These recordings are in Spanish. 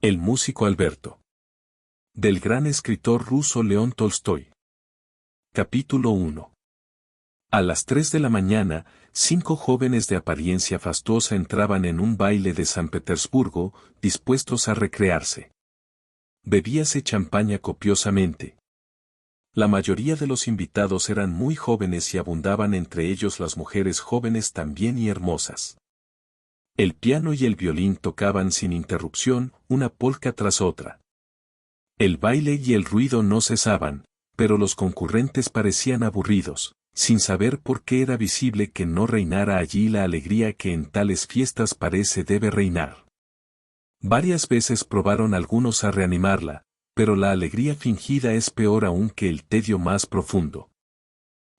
El músico Alberto. Del gran escritor ruso León Tolstoy. Capítulo 1. A las 3 de la mañana, 5 jóvenes de apariencia fastuosa entraban en un baile de San Petersburgo, dispuestos a recrearse. Bebíase champaña copiosamente. La mayoría de los invitados eran muy jóvenes y abundaban entre ellos las mujeres jóvenes también y hermosas. El piano y el violín tocaban sin interrupción, una polca tras otra. El baile y el ruido no cesaban, pero los concurrentes parecían aburridos, sin saber por qué era visible que no reinara allí la alegría que en tales fiestas parece debe reinar. Varias veces probaron algunos a reanimarla, pero la alegría fingida es peor aún que el tedio más profundo.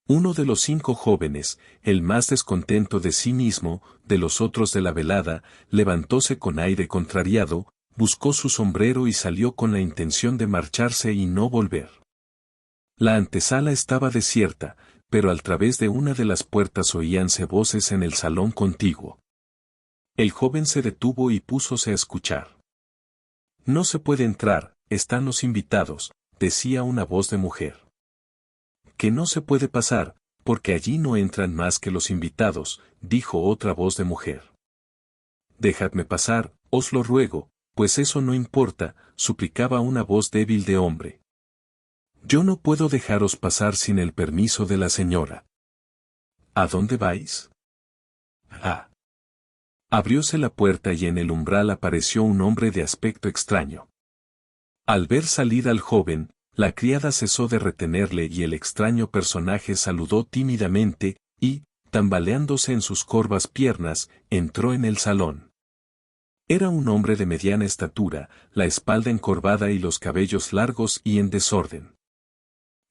Uno de los 5 jóvenes, el más descontento de sí mismo, de los otros de la velada, levantóse con aire contrariado, buscó su sombrero y salió con la intención de marcharse y no volver. La antesala estaba desierta, pero al través de una de las puertas oíanse voces en el salón contiguo. El joven se detuvo y púsose a escuchar. «No se puede entrar, están los invitados», decía una voz de mujer. «Que no se puede pasar, porque allí no entran más que los invitados», dijo otra voz de mujer. «Dejadme pasar, os lo ruego, pues eso no importa», suplicaba una voz débil de hombre. «Yo no puedo dejaros pasar sin el permiso de la señora». «¿A dónde vais?» «Ah». Abrióse la puerta y en el umbral apareció un hombre de aspecto extraño. Al ver salir al joven, la criada cesó de retenerle y el extraño personaje saludó tímidamente, y, tambaleándose en sus corvas piernas, entró en el salón. Era un hombre de mediana estatura, la espalda encorvada y los cabellos largos y en desorden.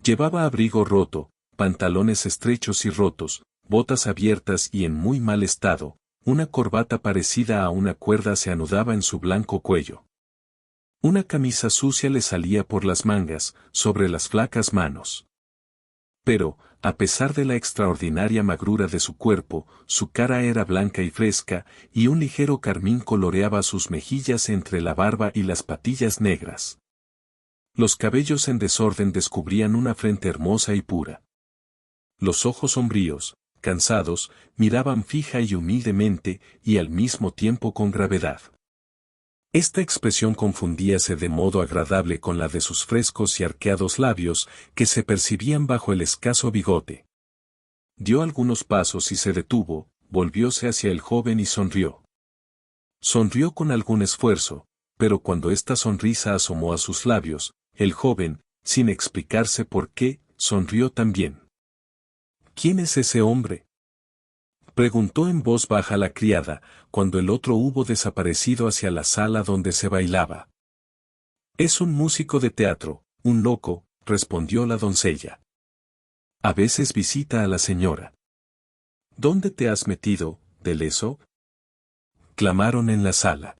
Llevaba abrigo roto, pantalones estrechos y rotos, botas abiertas y en muy mal estado, una corbata parecida a una cuerda se anudaba en su blanco cuello. Una camisa sucia le salía por las mangas, sobre las flacas manos. Pero, a pesar de la extraordinaria magrura de su cuerpo, su cara era blanca y fresca, y un ligero carmín coloreaba sus mejillas entre la barba y las patillas negras. Los cabellos en desorden descubrían una frente hermosa y pura. Los ojos sombríos, cansados, miraban fija y humildemente, y al mismo tiempo con gravedad. Esta expresión confundíase de modo agradable con la de sus frescos y arqueados labios, que se percibían bajo el escaso bigote. Dio algunos pasos y se detuvo, volvióse hacia el joven y sonrió. Sonrió con algún esfuerzo, pero cuando esta sonrisa asomó a sus labios, el joven, sin explicarse por qué, sonrió también. «¿Quién es ese hombre?», preguntó en voz baja la criada, cuando el otro hubo desaparecido hacia la sala donde se bailaba. «Es un músico de teatro, un loco», respondió la doncella. «A veces visita a la señora». «¿Dónde te has metido, Deleso?», clamaron en la sala.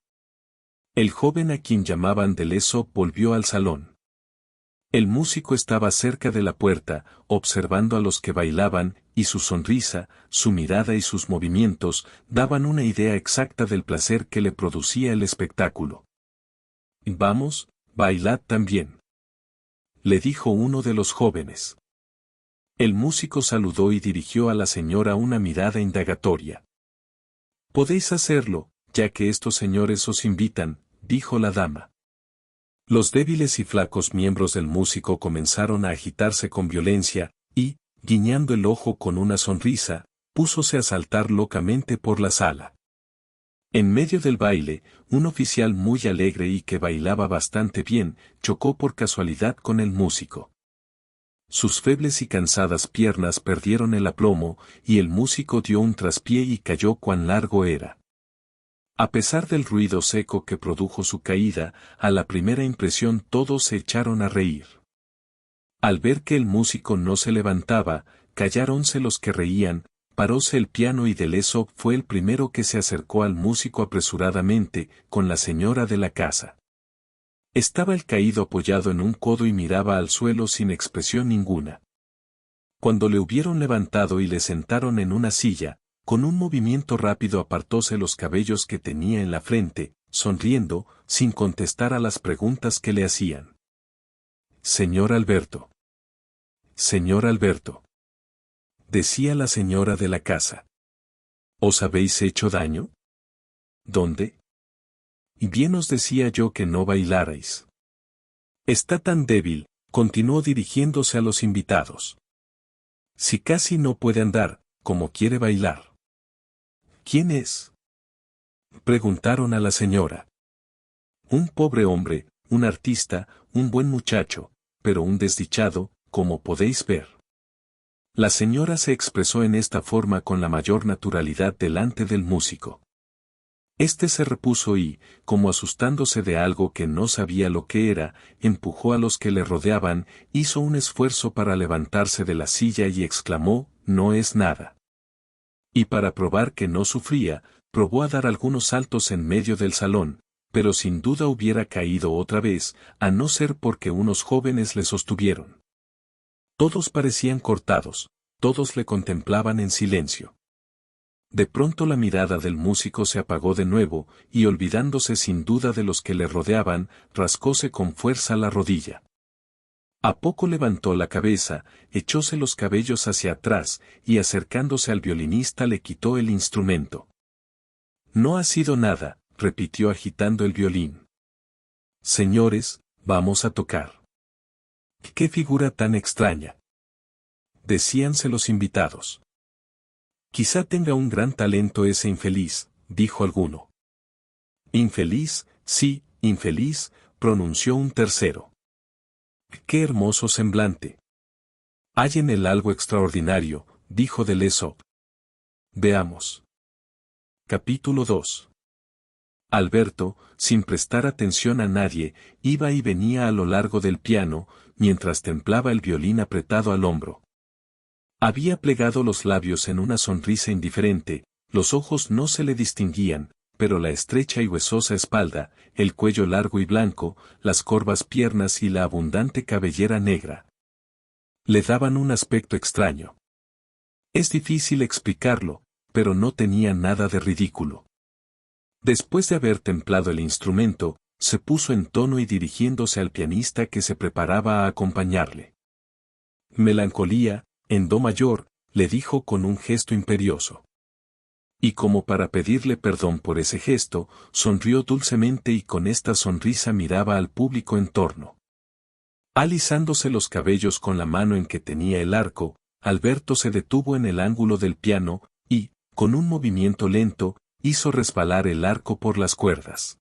El joven a quien llamaban Deleso volvió al salón. El músico estaba cerca de la puerta, observando a los que bailaban, y su sonrisa, su mirada y sus movimientos daban una idea exacta del placer que le producía el espectáculo. «Vamos, bailad también», le dijo uno de los jóvenes. El músico saludó y dirigió a la señora una mirada indagatoria. «Podéis hacerlo, ya que estos señores os invitan», dijo la dama. Los débiles y flacos miembros del músico comenzaron a agitarse con violencia, y, guiñando el ojo con una sonrisa, púsose a saltar locamente por la sala. En medio del baile, un oficial muy alegre y que bailaba bastante bien, chocó por casualidad con el músico. Sus febles y cansadas piernas perdieron el aplomo, y el músico dio un traspié y cayó cuán largo era. A pesar del ruido seco que produjo su caída, a la primera impresión todos se echaron a reír. Al ver que el músico no se levantaba, calláronse los que reían, paróse el piano y Deleso fue el primero que se acercó al músico apresuradamente, con la señora de la casa. Estaba el caído apoyado en un codo y miraba al suelo sin expresión ninguna. Cuando le hubieron levantado y le sentaron en una silla, con un movimiento rápido apartóse los cabellos que tenía en la frente, sonriendo, sin contestar a las preguntas que le hacían. Señor Alberto. Señor Alberto. Decía la señora de la casa. ¿Os habéis hecho daño? ¿Dónde? Y bien os decía yo que no bailarais. Está tan débil, continuó dirigiéndose a los invitados. Si casi no puede andar, ¿cómo quiere bailar? ¿Quién es? Preguntaron a la señora. Un pobre hombre, un artista, un buen muchacho, pero un desdichado, como podéis ver. La señora se expresó en esta forma con la mayor naturalidad delante del músico. Este se repuso y, como asustándose de algo que no sabía lo que era, empujó a los que le rodeaban, hizo un esfuerzo para levantarse de la silla y exclamó, no es nada. Y para probar que no sufría, probó a dar algunos saltos en medio del salón, pero sin duda hubiera caído otra vez, a no ser porque unos jóvenes le sostuvieron. Todos parecían cortados, todos le contemplaban en silencio. De pronto la mirada del músico se apagó de nuevo, y olvidándose sin duda de los que le rodeaban, rascóse con fuerza la rodilla. A poco levantó la cabeza, echóse los cabellos hacia atrás, y acercándose al violinista le quitó el instrumento. No ha sido nada, repitió agitando el violín. Señores, vamos a tocar. ¡Qué figura tan extraña! Decíanse los invitados. Quizá tenga un gran talento ese infeliz, dijo alguno. Infeliz, sí, infeliz, pronunció un tercero. ¡Qué hermoso semblante! Hay en él algo extraordinario, dijo Delesop. Veamos. Capítulo 2. Alberto, sin prestar atención a nadie, iba y venía a lo largo del piano, mientras templaba el violín apretado al hombro. Había plegado los labios en una sonrisa indiferente, los ojos no se le distinguían, pero la estrecha y huesosa espalda, el cuello largo y blanco, las corvas piernas y la abundante cabellera negra le daban un aspecto extraño. Es difícil explicarlo, pero no tenía nada de ridículo. Después de haber templado el instrumento, se puso en tono y dirigiéndose al pianista que se preparaba a acompañarle. Melancolía, en do mayor, le dijo con un gesto imperioso. Y como para pedirle perdón por ese gesto, sonrió dulcemente y con esta sonrisa miraba al público en torno. Alisándose los cabellos con la mano en que tenía el arco, Alberto se detuvo en el ángulo del piano, y, con un movimiento lento, hizo resbalar el arco por las cuerdas.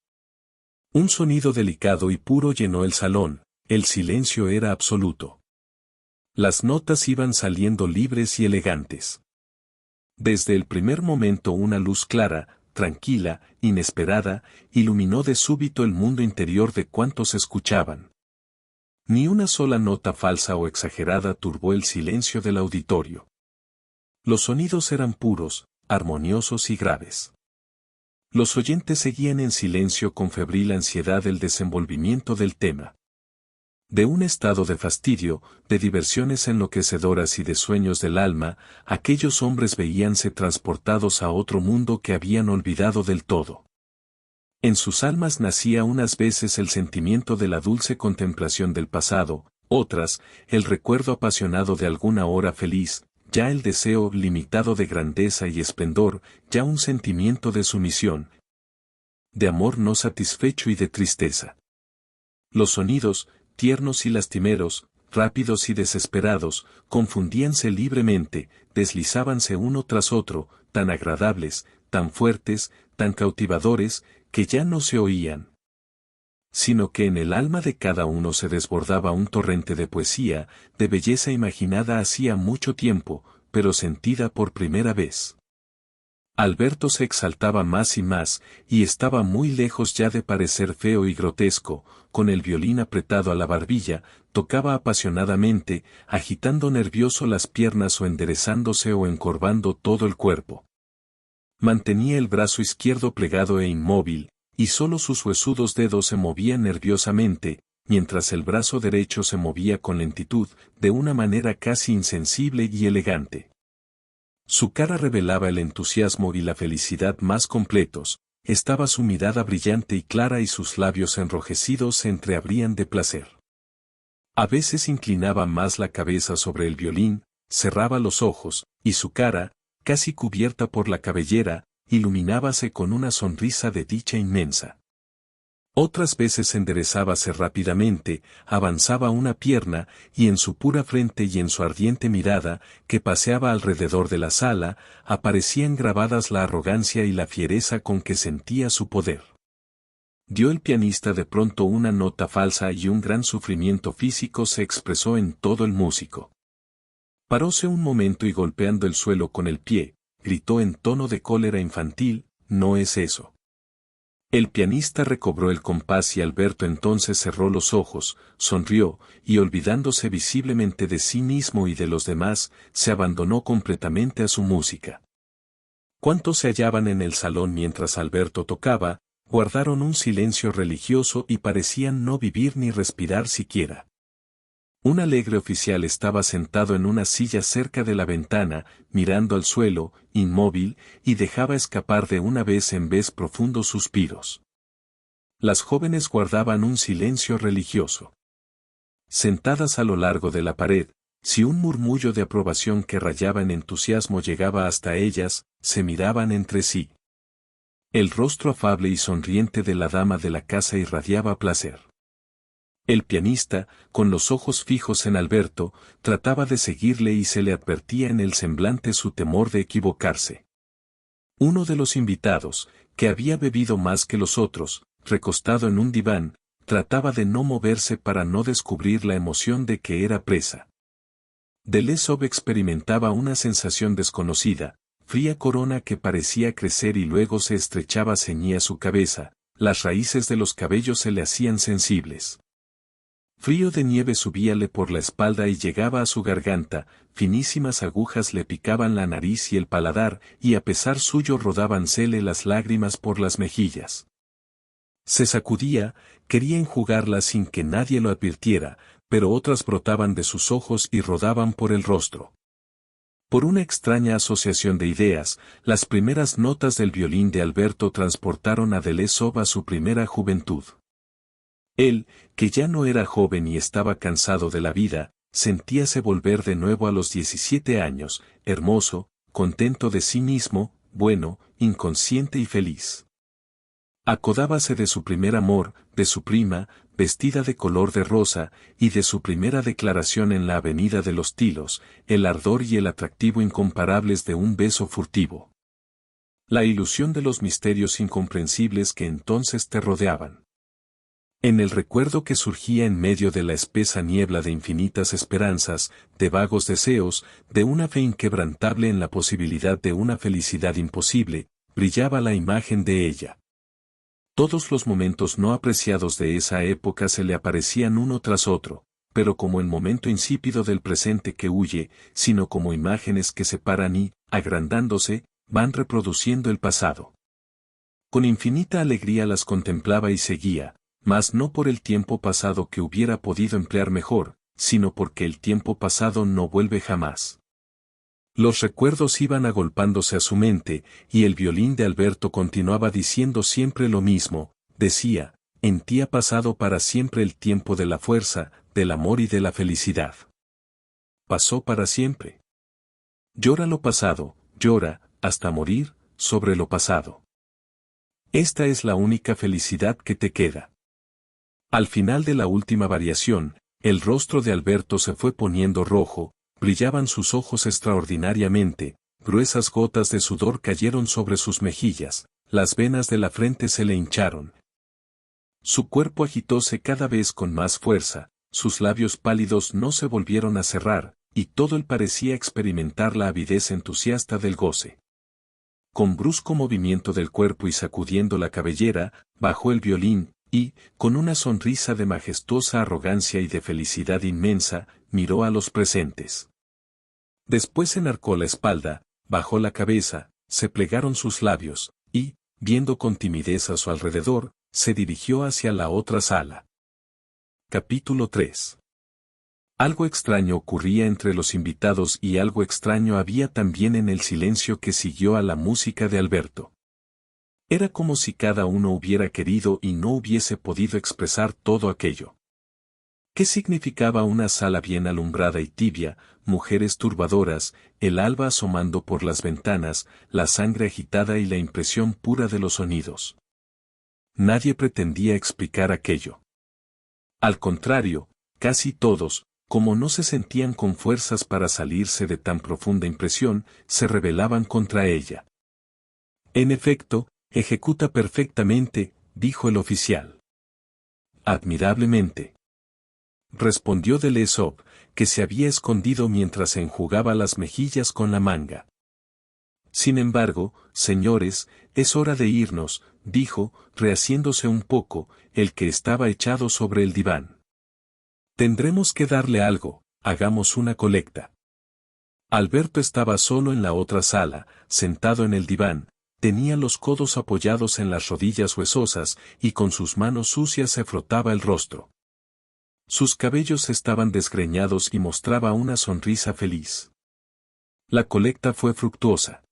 Un sonido delicado y puro llenó el salón, el silencio era absoluto. Las notas iban saliendo libres y elegantes. Desde el primer momento una luz clara, tranquila, inesperada, iluminó de súbito el mundo interior de cuantos escuchaban. Ni una sola nota falsa o exagerada turbó el silencio del auditorio. Los sonidos eran puros, armoniosos y graves. Los oyentes seguían en silencio con febril ansiedad el desenvolvimiento del tema. De un estado de fastidio, de diversiones enloquecedoras y de sueños del alma, aquellos hombres veíanse transportados a otro mundo que habían olvidado del todo. En sus almas nacía unas veces el sentimiento de la dulce contemplación del pasado, otras, el recuerdo apasionado de alguna hora feliz, ya el deseo limitado de grandeza y esplendor, ya un sentimiento de sumisión, de amor no satisfecho y de tristeza. Los sonidos, tiernos y lastimeros, rápidos y desesperados, confundíanse libremente, deslizábanse uno tras otro, tan agradables, tan fuertes, tan cautivadores, que ya no se oían, sino que en el alma de cada uno se desbordaba un torrente de poesía, de belleza imaginada hacía mucho tiempo, pero sentida por primera vez. Alberto se exaltaba más y estaba muy lejos ya de parecer feo y grotesco, con el violín apretado a la barbilla, tocaba apasionadamente, agitando nervioso las piernas o enderezándose o encorvando todo el cuerpo. Mantenía el brazo izquierdo plegado e inmóvil, y solo sus huesudos dedos se movían nerviosamente, mientras el brazo derecho se movía con lentitud, de una manera casi insensible y elegante. Su cara revelaba el entusiasmo y la felicidad más completos, estaba su mirada brillante y clara y sus labios enrojecidos se entreabrían de placer. A veces inclinaba más la cabeza sobre el violín, cerraba los ojos, y su cara, casi cubierta por la cabellera, iluminábase con una sonrisa de dicha inmensa. Otras veces enderezábase rápidamente, avanzaba una pierna, y en su pura frente y en su ardiente mirada, que paseaba alrededor de la sala, aparecían grabadas la arrogancia y la fiereza con que sentía su poder. Dio el pianista de pronto una nota falsa y un gran sufrimiento físico se expresó en todo el músico. Paróse un momento y golpeando el suelo con el pie, gritó en tono de cólera infantil, «No es eso». El pianista recobró el compás y Alberto entonces cerró los ojos, sonrió, y olvidándose visiblemente de sí mismo y de los demás, se abandonó completamente a su música. Cuantos se hallaban en el salón mientras Alberto tocaba, guardaron un silencio religioso y parecían no vivir ni respirar siquiera. Un alegre oficial estaba sentado en una silla cerca de la ventana, mirando al suelo, inmóvil, y dejaba escapar de una vez en vez profundos suspiros. Las jóvenes guardaban un silencio religioso. Sentadas a lo largo de la pared, si un murmullo de aprobación que rayaba en entusiasmo llegaba hasta ellas, se miraban entre sí. El rostro afable y sonriente de la dama de la casa irradiaba placer. El pianista, con los ojos fijos en Alberto, trataba de seguirle y se le advertía en el semblante su temor de equivocarse. Uno de los invitados, que había bebido más que los otros, recostado en un diván, trataba de no moverse para no descubrir la emoción de que era presa. Delesov experimentaba una sensación desconocida, fría corona que parecía crecer y luego se estrechaba, ceñía su cabeza, las raíces de los cabellos se le hacían sensibles. Frío de nieve subíale por la espalda y llegaba a su garganta, finísimas agujas le picaban la nariz y el paladar, y a pesar suyo rodábansele las lágrimas por las mejillas. Se sacudía, quería enjugarlas sin que nadie lo advirtiera, pero otras brotaban de sus ojos y rodaban por el rostro. Por una extraña asociación de ideas, las primeras notas del violín de Alberto transportaron a Delesov a su primera juventud. Él, que ya no era joven y estaba cansado de la vida, sentíase volver de nuevo a los 17 años, hermoso, contento de sí mismo, bueno, inconsciente y feliz. Acordábase de su primer amor, de su prima, vestida de color de rosa, y de su primera declaración en la avenida de los Tilos, el ardor y el atractivo incomparables de un beso furtivo. La ilusión de los misterios incomprensibles que entonces te rodeaban. En el recuerdo que surgía en medio de la espesa niebla de infinitas esperanzas, de vagos deseos, de una fe inquebrantable en la posibilidad de una felicidad imposible, brillaba la imagen de ella. Todos los momentos no apreciados de esa época se le aparecían uno tras otro, pero como el momento insípido del presente que huye, sino como imágenes que se paran y, agrandándose, van reproduciendo el pasado. Con infinita alegría las contemplaba y seguía, mas no por el tiempo pasado que hubiera podido emplear mejor, sino porque el tiempo pasado no vuelve jamás. Los recuerdos iban agolpándose a su mente, y el violín de Alberto continuaba diciendo siempre lo mismo, decía, en ti ha pasado para siempre el tiempo de la fuerza, del amor y de la felicidad. Pasó para siempre. Llora lo pasado, llora, hasta morir, sobre lo pasado. Esta es la única felicidad que te queda. Al final de la última variación, el rostro de Alberto se fue poniendo rojo, brillaban sus ojos extraordinariamente, gruesas gotas de sudor cayeron sobre sus mejillas, las venas de la frente se le hincharon. Su cuerpo agitóse cada vez con más fuerza, sus labios pálidos no se volvieron a cerrar, y todo él parecía experimentar la avidez entusiasta del goce. Con brusco movimiento del cuerpo y sacudiendo la cabellera, bajó el violín, y, con una sonrisa de majestuosa arrogancia y de felicidad inmensa, miró a los presentes. Después enarcó la espalda, bajó la cabeza, se plegaron sus labios, y, viendo con timidez a su alrededor, se dirigió hacia la otra sala. Capítulo 3. Algo extraño ocurría entre los invitados y algo extraño había también en el silencio que siguió a la música de Alberto. Era como si cada uno hubiera querido y no hubiese podido expresar todo aquello. ¿Qué significaba una sala bien alumbrada y tibia, mujeres turbadoras, el alba asomando por las ventanas, la sangre agitada y la impresión pura de los sonidos? Nadie pretendía explicar aquello. Al contrario, casi todos, como no se sentían con fuerzas para salirse de tan profunda impresión, se rebelaban contra ella. En efecto, ejecuta perfectamente, dijo el oficial. Admirablemente. Respondió de Lesop, que se había escondido mientras enjugaba las mejillas con la manga. Sin embargo, señores, es hora de irnos, dijo, rehaciéndose un poco, el que estaba echado sobre el diván. Tendremos que darle algo, hagamos una colecta. Alberto estaba solo en la otra sala, sentado en el diván, tenía los codos apoyados en las rodillas huesosas y con sus manos sucias se frotaba el rostro. Sus cabellos estaban desgreñados y mostraba una sonrisa feliz. La colecta fue fructuosa.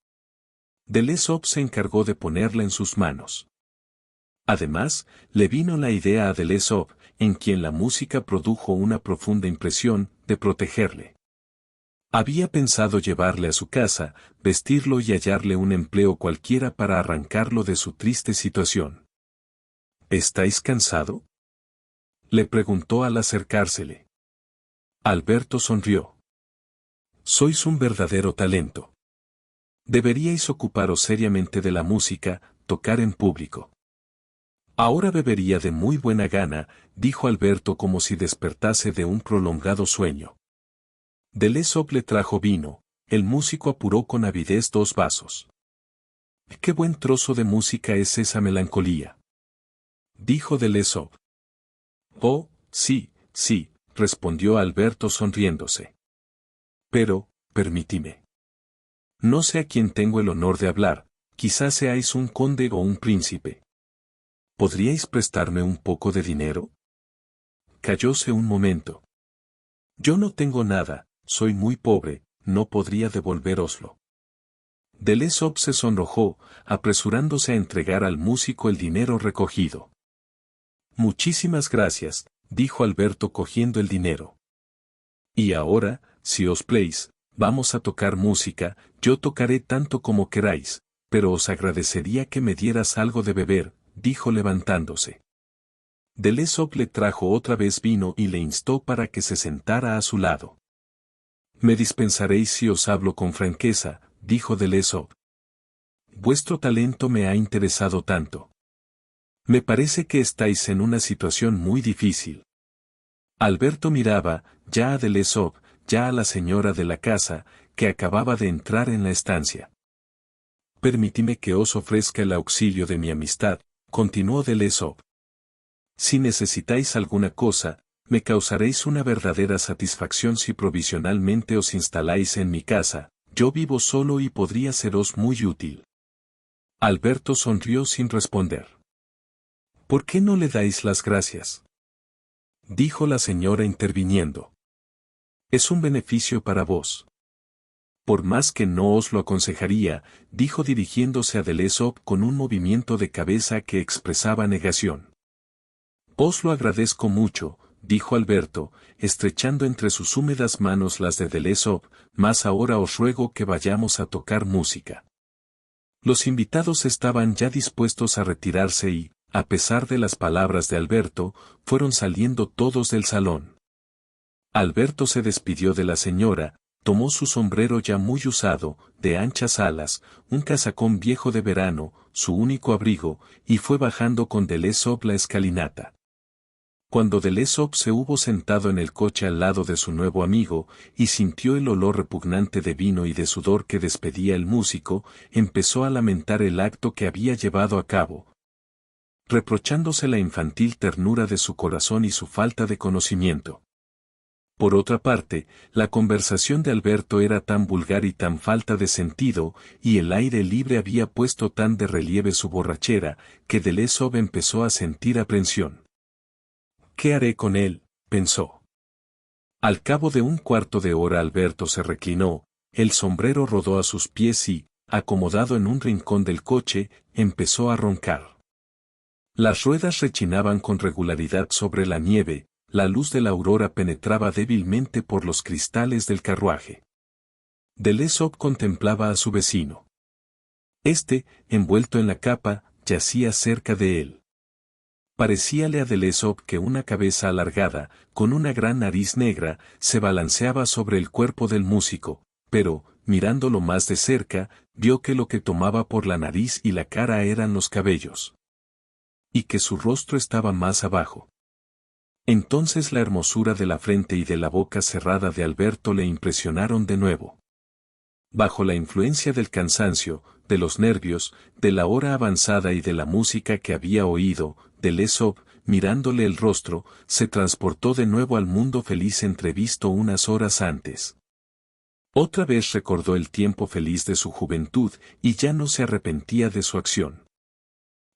De Lesop se encargó de ponerla en sus manos. Además, le vino la idea a de Lesop, en quien la música produjo una profunda impresión, de protegerle. Había pensado llevarle a su casa, vestirlo y hallarle un empleo cualquiera para arrancarlo de su triste situación. ¿Estáis cansado?, le preguntó al acercársele. Alberto sonrió. Sois un verdadero talento. Deberíais ocuparos seriamente de la música, tocar en público. Ahora bebería de muy buena gana, dijo Alberto como si despertase de un prolongado sueño. De Lesop le trajo vino, el músico apuró con avidez 2 vasos. «Qué buen trozo de música es esa melancolía», dijo de Lesop. «Oh, sí, sí», respondió Alberto sonriéndose. «Pero, permitidme. No sé a quién tengo el honor de hablar, quizás seáis un conde o un príncipe. ¿Podríais prestarme un poco de dinero?» Callóse un momento. «Yo no tengo nada, soy muy pobre, no podría devolvéroslo». De Lesop se sonrojó, apresurándose a entregar al músico el dinero recogido. «Muchísimas gracias», dijo Alberto cogiendo el dinero. «Y ahora, si os place, vamos a tocar música, yo tocaré tanto como queráis, pero os agradecería que me dieras algo de beber», dijo levantándose. De Lesop le trajo otra vez vino y le instó para que se sentara a su lado. «Me dispensaréis si os hablo con franqueza», dijo de Lesop. «Vuestro talento me ha interesado tanto. Me parece que estáis en una situación muy difícil». Alberto miraba, ya a de Lesop, ya a la señora de la casa, que acababa de entrar en la estancia. «Permitidme que os ofrezca el auxilio de mi amistad», continuó de Lesop. «Si necesitáis alguna cosa, me causaréis una verdadera satisfacción si provisionalmente os instaláis en mi casa, yo vivo solo y podría seros muy útil». Alberto sonrió sin responder. «¿Por qué no le dais las gracias?», dijo la señora interviniendo. «Es un beneficio para vos». «Por más que no os lo aconsejaría», dijo dirigiéndose a de Lesop con un movimiento de cabeza que expresaba negación. «Os lo agradezco mucho», dijo Alberto, estrechando entre sus húmedas manos las de Lesop, «mas ahora os ruego que vayamos a tocar música». Los invitados estaban ya dispuestos a retirarse y, a pesar de las palabras de Alberto, fueron saliendo todos del salón. Alberto se despidió de la señora, tomó su sombrero ya muy usado, de anchas alas, un casacón viejo de verano, su único abrigo, y fue bajando con de Lesop la escalinata. Cuando de Lesop se hubo sentado en el coche al lado de su nuevo amigo, y sintió el olor repugnante de vino y de sudor que despedía el músico, empezó a lamentar el acto que había llevado a cabo, reprochándose la infantil ternura de su corazón y su falta de conocimiento. Por otra parte, la conversación de Alberto era tan vulgar y tan falta de sentido, y el aire libre había puesto tan de relieve su borrachera, que de Lesop empezó a sentir aprensión. «¿Qué haré con él?», pensó. Al cabo de un cuarto de hora Alberto se reclinó, el sombrero rodó a sus pies y, acomodado en un rincón del coche, empezó a roncar. Las ruedas rechinaban con regularidad sobre la nieve, la luz de la aurora penetraba débilmente por los cristales del carruaje. Delesov contemplaba a su vecino. Este, envuelto en la capa, yacía cerca de él. Parecíale a Delesov que una cabeza alargada, con una gran nariz negra, se balanceaba sobre el cuerpo del músico, pero, mirándolo más de cerca, vio que lo que tomaba por la nariz y la cara eran los cabellos. Y que su rostro estaba más abajo. Entonces la hermosura de la frente y de la boca cerrada de Alberto le impresionaron de nuevo. Bajo la influencia del cansancio, de los nervios, de la hora avanzada y de la música que había oído, Delesov, mirándole el rostro, se transportó de nuevo al mundo feliz entrevisto unas horas antes. Otra vez recordó el tiempo feliz de su juventud y ya no se arrepentía de su acción.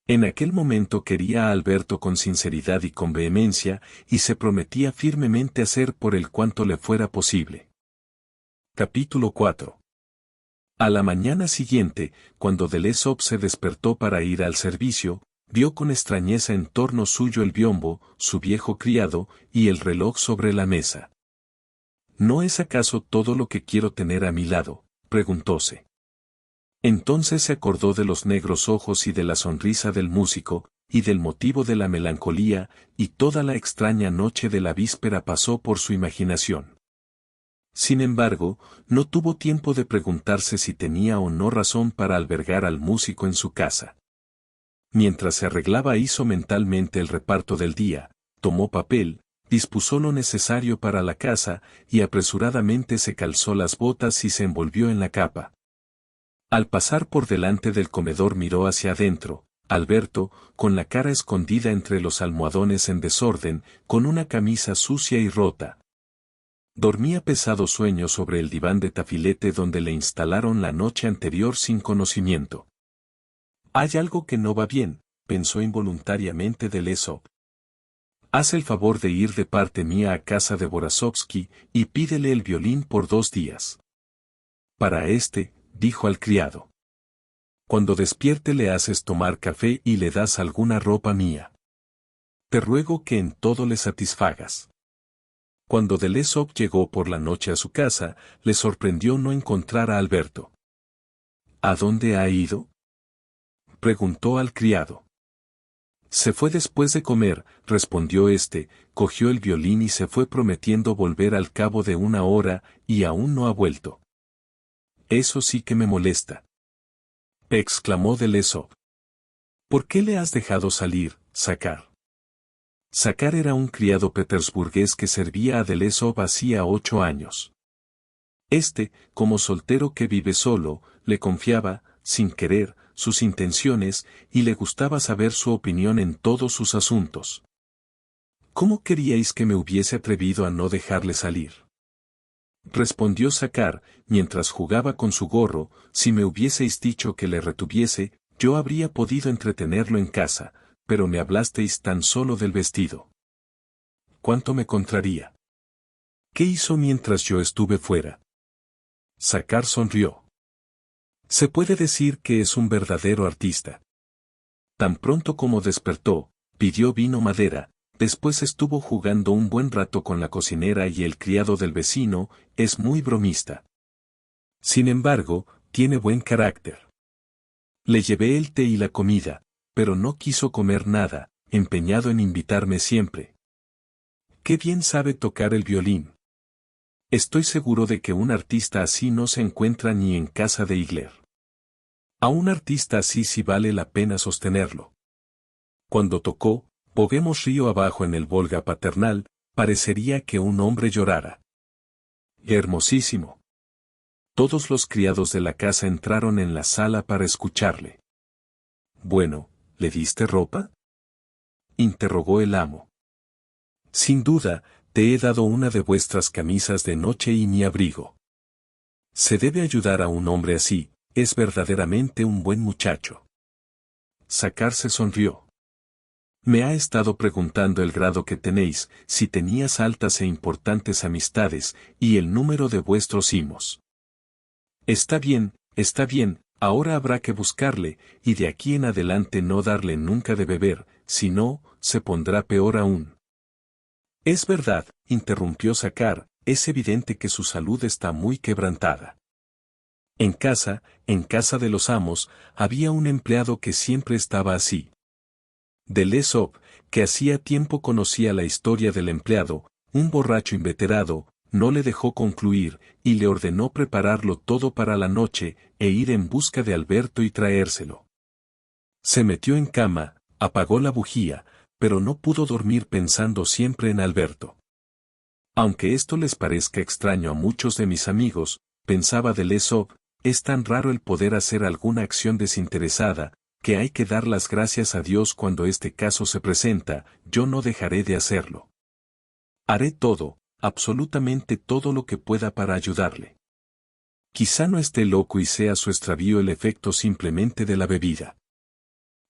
En aquel momento quería a Alberto con sinceridad y con vehemencia, y se prometía firmemente hacer por él cuanto le fuera posible. Capítulo 4. A la mañana siguiente, cuando Delesov se despertó para ir al servicio, vio con extrañeza en torno suyo el biombo, su viejo criado, y el reloj sobre la mesa. ¿No es acaso todo lo que quiero tener a mi lado?, preguntóse. Entonces se acordó de los negros ojos y de la sonrisa del músico, y del motivo de la melancolía, y toda la extraña noche de la víspera pasó por su imaginación. Sin embargo, no tuvo tiempo de preguntarse si tenía o no razón para albergar al músico en su casa. Mientras se arreglaba hizo mentalmente el reparto del día, tomó papel, dispuso lo necesario para la casa, y apresuradamente se calzó las botas y se envolvió en la capa. Al pasar por delante del comedor miró hacia adentro, Alberto, con la cara escondida entre los almohadones en desorden, con una camisa sucia y rota. Dormía pesado sueño sobre el diván de tafilete donde le instalaron la noche anterior sin conocimiento. Hay algo que no va bien, pensó involuntariamente Delesov. Haz el favor de ir de parte mía a casa de Borazovsky y pídele el violín por 2 días. Para dijo al criado. Cuando despierte le haces tomar café y le das alguna ropa mía. Te ruego que en todo le satisfagas. Cuando Delesov llegó por la noche a su casa, le sorprendió no encontrar a Alberto. ¿A dónde ha ido?, preguntó al criado. Se fue después de comer, respondió cogió el violín y se fue prometiendo volver al cabo de 1 hora, y aún no ha vuelto. Eso sí que me molesta, exclamó Delesov. ¿Por qué le has dejado salir, Sakar? Sakar era un criado petersburgués que servía a Delesov hacía 8 años. Como soltero que vive solo, le confiaba, sin querer, sus intenciones, y le gustaba saber su opinión en todos sus asuntos. ¿Cómo queríais que me hubiese atrevido a no dejarle salir?, respondió Sakar, mientras jugaba con su gorro. Si me hubieseis dicho que le retuviese, yo habría podido entretenerlo en casa, pero me hablasteis tan solo del vestido. ¿Cuánto me contraría? ¿Qué hizo mientras yo estuve fuera? Sakar sonrió. Se puede decir que es un verdadero artista. Tan pronto como despertó, pidió vino madera. Después estuvo jugando un buen rato con la cocinera y el criado del vecino, es muy bromista. Sin embargo, tiene buen carácter. Le llevé el té y la comida, pero no quiso comer nada, empeñado en invitarme siempre. Qué bien sabe tocar el violín. Estoy seguro de que un artista así no se encuentra ni en casa de Igler. A un artista así sí vale la pena sostenerlo. Cuando tocó, Boguemos río abajo en el Volga paternal, parecería que un hombre llorara. Hermosísimo. Todos los criados de la casa entraron en la sala para escucharle. Bueno, ¿le diste ropa?, interrogó el amo. Sin duda, te he dado una de vuestras camisas de noche y mi abrigo. Se debe ayudar a un hombre así, es verdaderamente un buen muchacho. Sakar se sonrió. Me ha estado preguntando el grado que tenéis, si tenías altas e importantes amistades, y el número de vuestros himos. Está bien, Ahora habrá que buscarle, y de aquí en adelante no darle nunca de beber, si no, se pondrá peor aún. Es verdad, interrumpió Sakar, es evidente que su salud está muy quebrantada. En casa de los amos, había un empleado que siempre estaba así. Delesov, que hacía tiempo conocía la historia del empleado, un borracho inveterado, no le dejó concluir, y le ordenó prepararlo todo para la noche, e ir en busca de Alberto y traérselo. Se metió en cama, apagó la bujía, pero no pudo dormir pensando siempre en Alberto. Aunque esto les parezca extraño a muchos de mis amigos, pensaba Delesov, es tan raro el poder hacer alguna acción desinteresada, que hay que dar las gracias a Dios cuando este caso se presenta, yo no dejaré de hacerlo. Haré todo, absolutamente todo lo que pueda para ayudarle. Quizá no esté loco y sea su extravío el efecto simplemente de la bebida.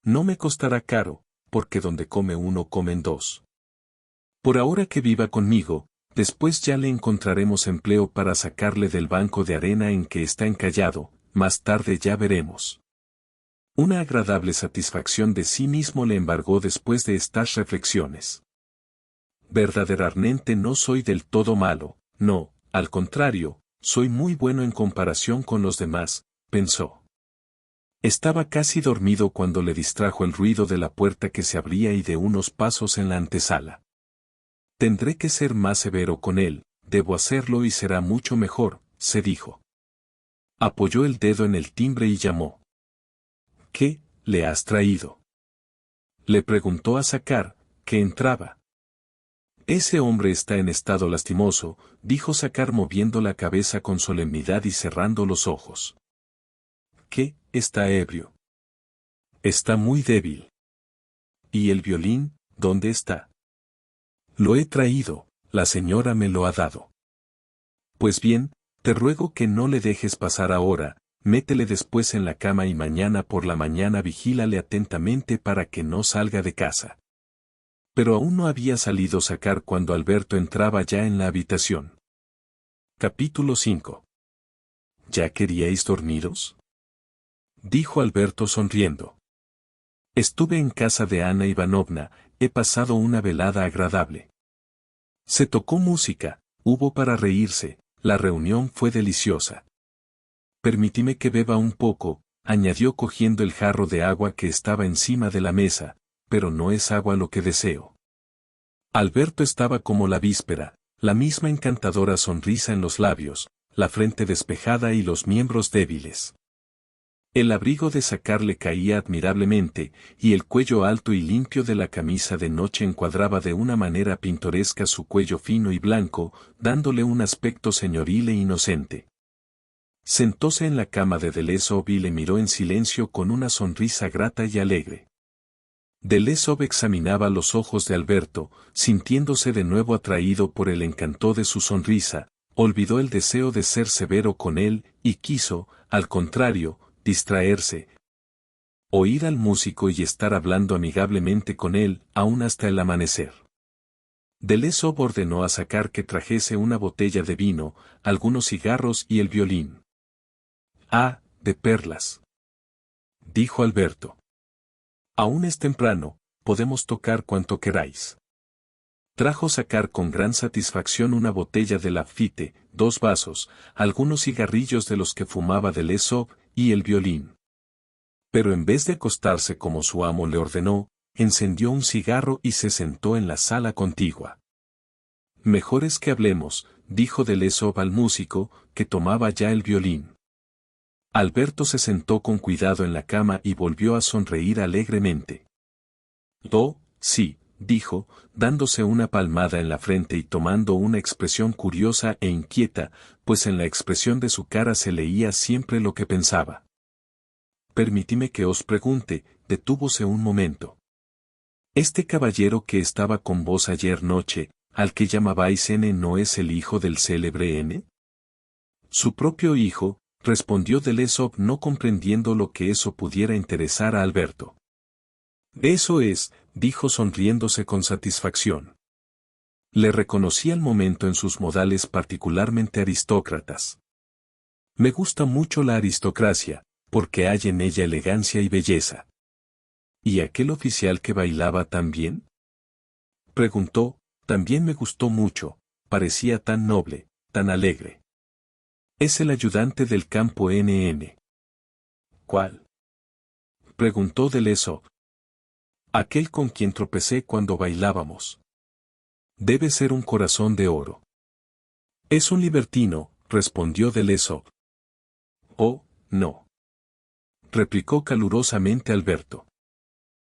No me costará caro, porque donde come uno comen dos. Por ahora que viva conmigo, después ya le encontraremos empleo para sacarle del banco de arena en que está encallado, más tarde ya veremos. Una agradable satisfacción de sí mismo le embargó después de estas reflexiones. Verdaderamente no soy del todo malo, no, al contrario, soy muy bueno en comparación con los demás, pensó. Estaba casi dormido cuando le distrajo el ruido de la puerta que se abría y de unos pasos en la antesala. Tendré que ser más severo con él, debo hacerlo y será mucho mejor, se dijo. Apoyó el dedo en el timbre y llamó. ¿Qué le has traído? Le preguntó a Sakar, que entraba. Ese hombre está en estado lastimoso, dijo Sakar moviendo la cabeza con solemnidad y cerrando los ojos. ¿Qué? Está ebrio. Está muy débil. ¿Y el violín, dónde está? Lo he traído, la señora me lo ha dado. Pues bien, te ruego que no le dejes pasar ahora, métele después en la cama y mañana por la mañana vigílale atentamente para que no salga de casa. Pero aún no había salido Sakar cuando Alberto entraba ya en la habitación. Capítulo 5. ¿Ya queríais dormiros? Dijo Alberto sonriendo. Estuve en casa de Ana Ivanovna, he pasado una velada agradable. Se tocó música, hubo para reírse, la reunión fue deliciosa. Permíteme que beba un poco, añadió cogiendo el jarro de agua que estaba encima de la mesa, pero no es agua lo que deseo. Alberto estaba como la víspera, la misma encantadora sonrisa en los labios, la frente despejada y los miembros débiles. El abrigo de Sakar le caía admirablemente, y el cuello alto y limpio de la camisa de noche encuadraba de una manera pintoresca su cuello fino y blanco, dándole un aspecto señoril e inocente. Sentóse en la cama de Delesov y le miró en silencio con una sonrisa grata y alegre. Delesov examinaba los ojos de Alberto, sintiéndose de nuevo atraído por el encanto de su sonrisa, olvidó el deseo de ser severo con él, y quiso, al contrario, distraerse, oír al músico y estar hablando amigablemente con él, aún hasta el amanecer. Delesov ordenó a Sakar que trajese una botella de vino, algunos cigarros y el violín. Ah, de perlas, dijo Alberto. Aún es temprano, podemos tocar cuanto queráis. Trajo Sakar con gran satisfacción una botella de Lafite, 2 vasos, algunos cigarrillos de los que fumaba Delesov, y el violín. Pero en vez de acostarse como su amo le ordenó, encendió un cigarro y se sentó en la sala contigua. Mejor es que hablemos, dijo Delesov al músico, que tomaba ya el violín. Alberto se sentó con cuidado en la cama y volvió a sonreír alegremente. Oh, sí, dijo, dándose una palmada en la frente y tomando una expresión curiosa e inquieta, pues en la expresión de su cara se leía siempre lo que pensaba. Permíteme que os pregunte, detúvose un momento. Este caballero que estaba con vos ayer noche, al que llamabais N, ¿no es el hijo del célebre N? Su propio hijo, respondió Delesov no comprendiendo lo que eso pudiera interesar a Alberto. Eso es, dijo sonriéndose con satisfacción. Le reconocí al momento en sus modales particularmente aristócratas. Me gusta mucho la aristocracia, porque hay en ella elegancia y belleza. ¿Y aquel oficial que bailaba tan bien? Preguntó, también me gustó mucho, parecía tan noble, tan alegre. Es el ayudante del campo NN. ¿Cuál? Preguntó Delezov. Aquel con quien tropecé cuando bailábamos. Debe ser un corazón de oro. Es un libertino, respondió Delezov. Oh, no. Replicó calurosamente Alberto.